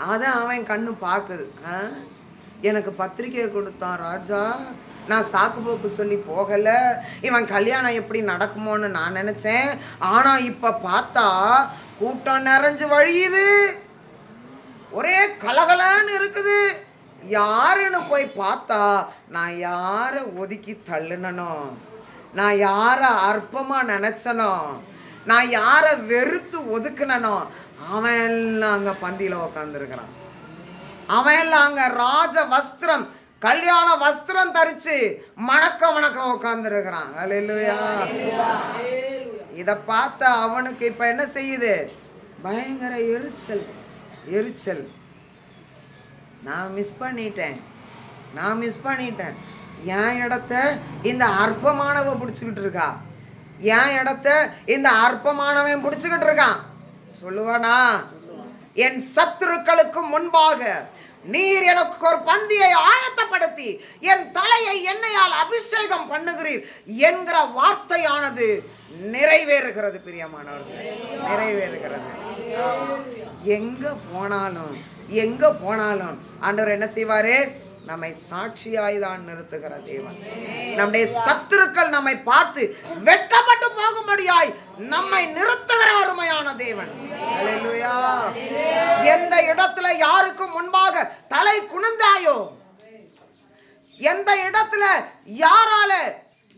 அதான் அவன் கண்ணு பாக்குது. எனக்கு பத்திரிக்கை கொடுத்தான் ராஜா, நான் சாக்கு போக்கு சொல்லி போகல. இவன் கல்யாணம் எப்படி நடக்குமோன்னு நான் நினைச்சேன். ஆனா இப்ப பார்த்தா கூட்டம் நிறைஞ்சு வழியுது, ஒரே கலகலன்னு இருக்குது. யாருன்னு போய் பார்த்தா நான் யாரை ஒதுக்கி தள்ளுனனோ, நான் யாரை அற்பமா நினைச்சனோ, நான் யாரை வெறுத்து ஒதுக்குனனோ அவன் எல்லாம் அங்க பந்தியில உக்காந்துருக்கிறான். அவன் எல்லாம் அங்க ராஜ வஸ்திரம், கல்யாண வஸ்திரம் தரிச்சு மணக்க மணக்க உட்கார்ந்துருக்கிறான். அல்லேலூயா. இத பார்த்த அவனுக்கு இப்ப என்ன செய்யுது? பயங்கர எரிச்சல், எரிச்சல். நான் மிஸ் பண்ணிட்டேன், நான் மிஸ் பண்ணிட்டேன். என் இடத்த இந்த அற்பமானவன் பிடிச்சுக்கிட்டு இருக்கா, என் இடத்த இந்த அற்பமானவன் பிடிச்சுக்கிட்டு இருக்கான். சொல்லுவானா? என் சத்துருக்களுக்கு முன்பாக நீர் எனக்கு ஒரு பந்தியை ஆயத்தப்படுத்தி என் தலையை எண்ணெயால் அபிஷேகம் பண்ணுகிறீர் என்கிற வார்த்தையானது நிறைவேறுகிறது. பிரியமானவர்களே, நிறைவேறுகிறது. எங்க போனாலும், எங்க போனாலும் ஆண்டவர் என்ன செய்வாரு? நம்மை சாட்சியாய் தான் நிறுத்துகிற தேவன். நம்முடைய சத்துருக்கள் நம்மை பார்த்து வெட்கப்பட்டு போகும்படியாய் நம்மை நிறுத்துகிற அருமையான தேவன். அல்லேலூயா. எந்த இடத்துல யாருக்கு முன்பாக தலை குனிந்தாயோ, எந்த இடத்துல யாரால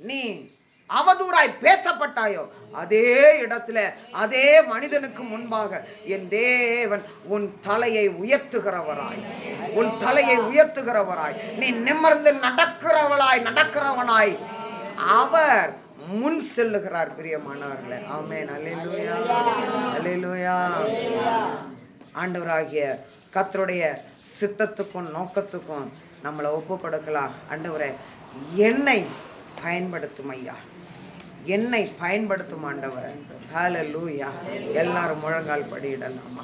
நீ அவதூறாய் பேசப்பட்டாயோ, அதே இடத்துல அதே மனிதனுக்கு முன்பாக என் தேவன் உன் தலையை உயர்த்துகிறவராய், உன் தலையை உயர்த்துகிறவராய், நீ நிமிர்ந்து நடக்கிறவனாய் அவர் முன் செல்லுகிறார். பிரியமானவர்களே, ஆமென். அல்லேலூயா, அல்லேலூயா. ஆண்டவராகிய கர்த்தருடைய சித்தத்துக்கும் நோக்கத்துக்கும் நம்மளை ஒப்பு கொடுக்கலாம். ஆண்டவரே, என்னை பயன்படுத்தும் ஐயா, என்னை பயன்படுத்தும் ஆண்டவரே. ஹல்லேலூயா. எல்லாரும் முழங்கால் படியிடலாமா?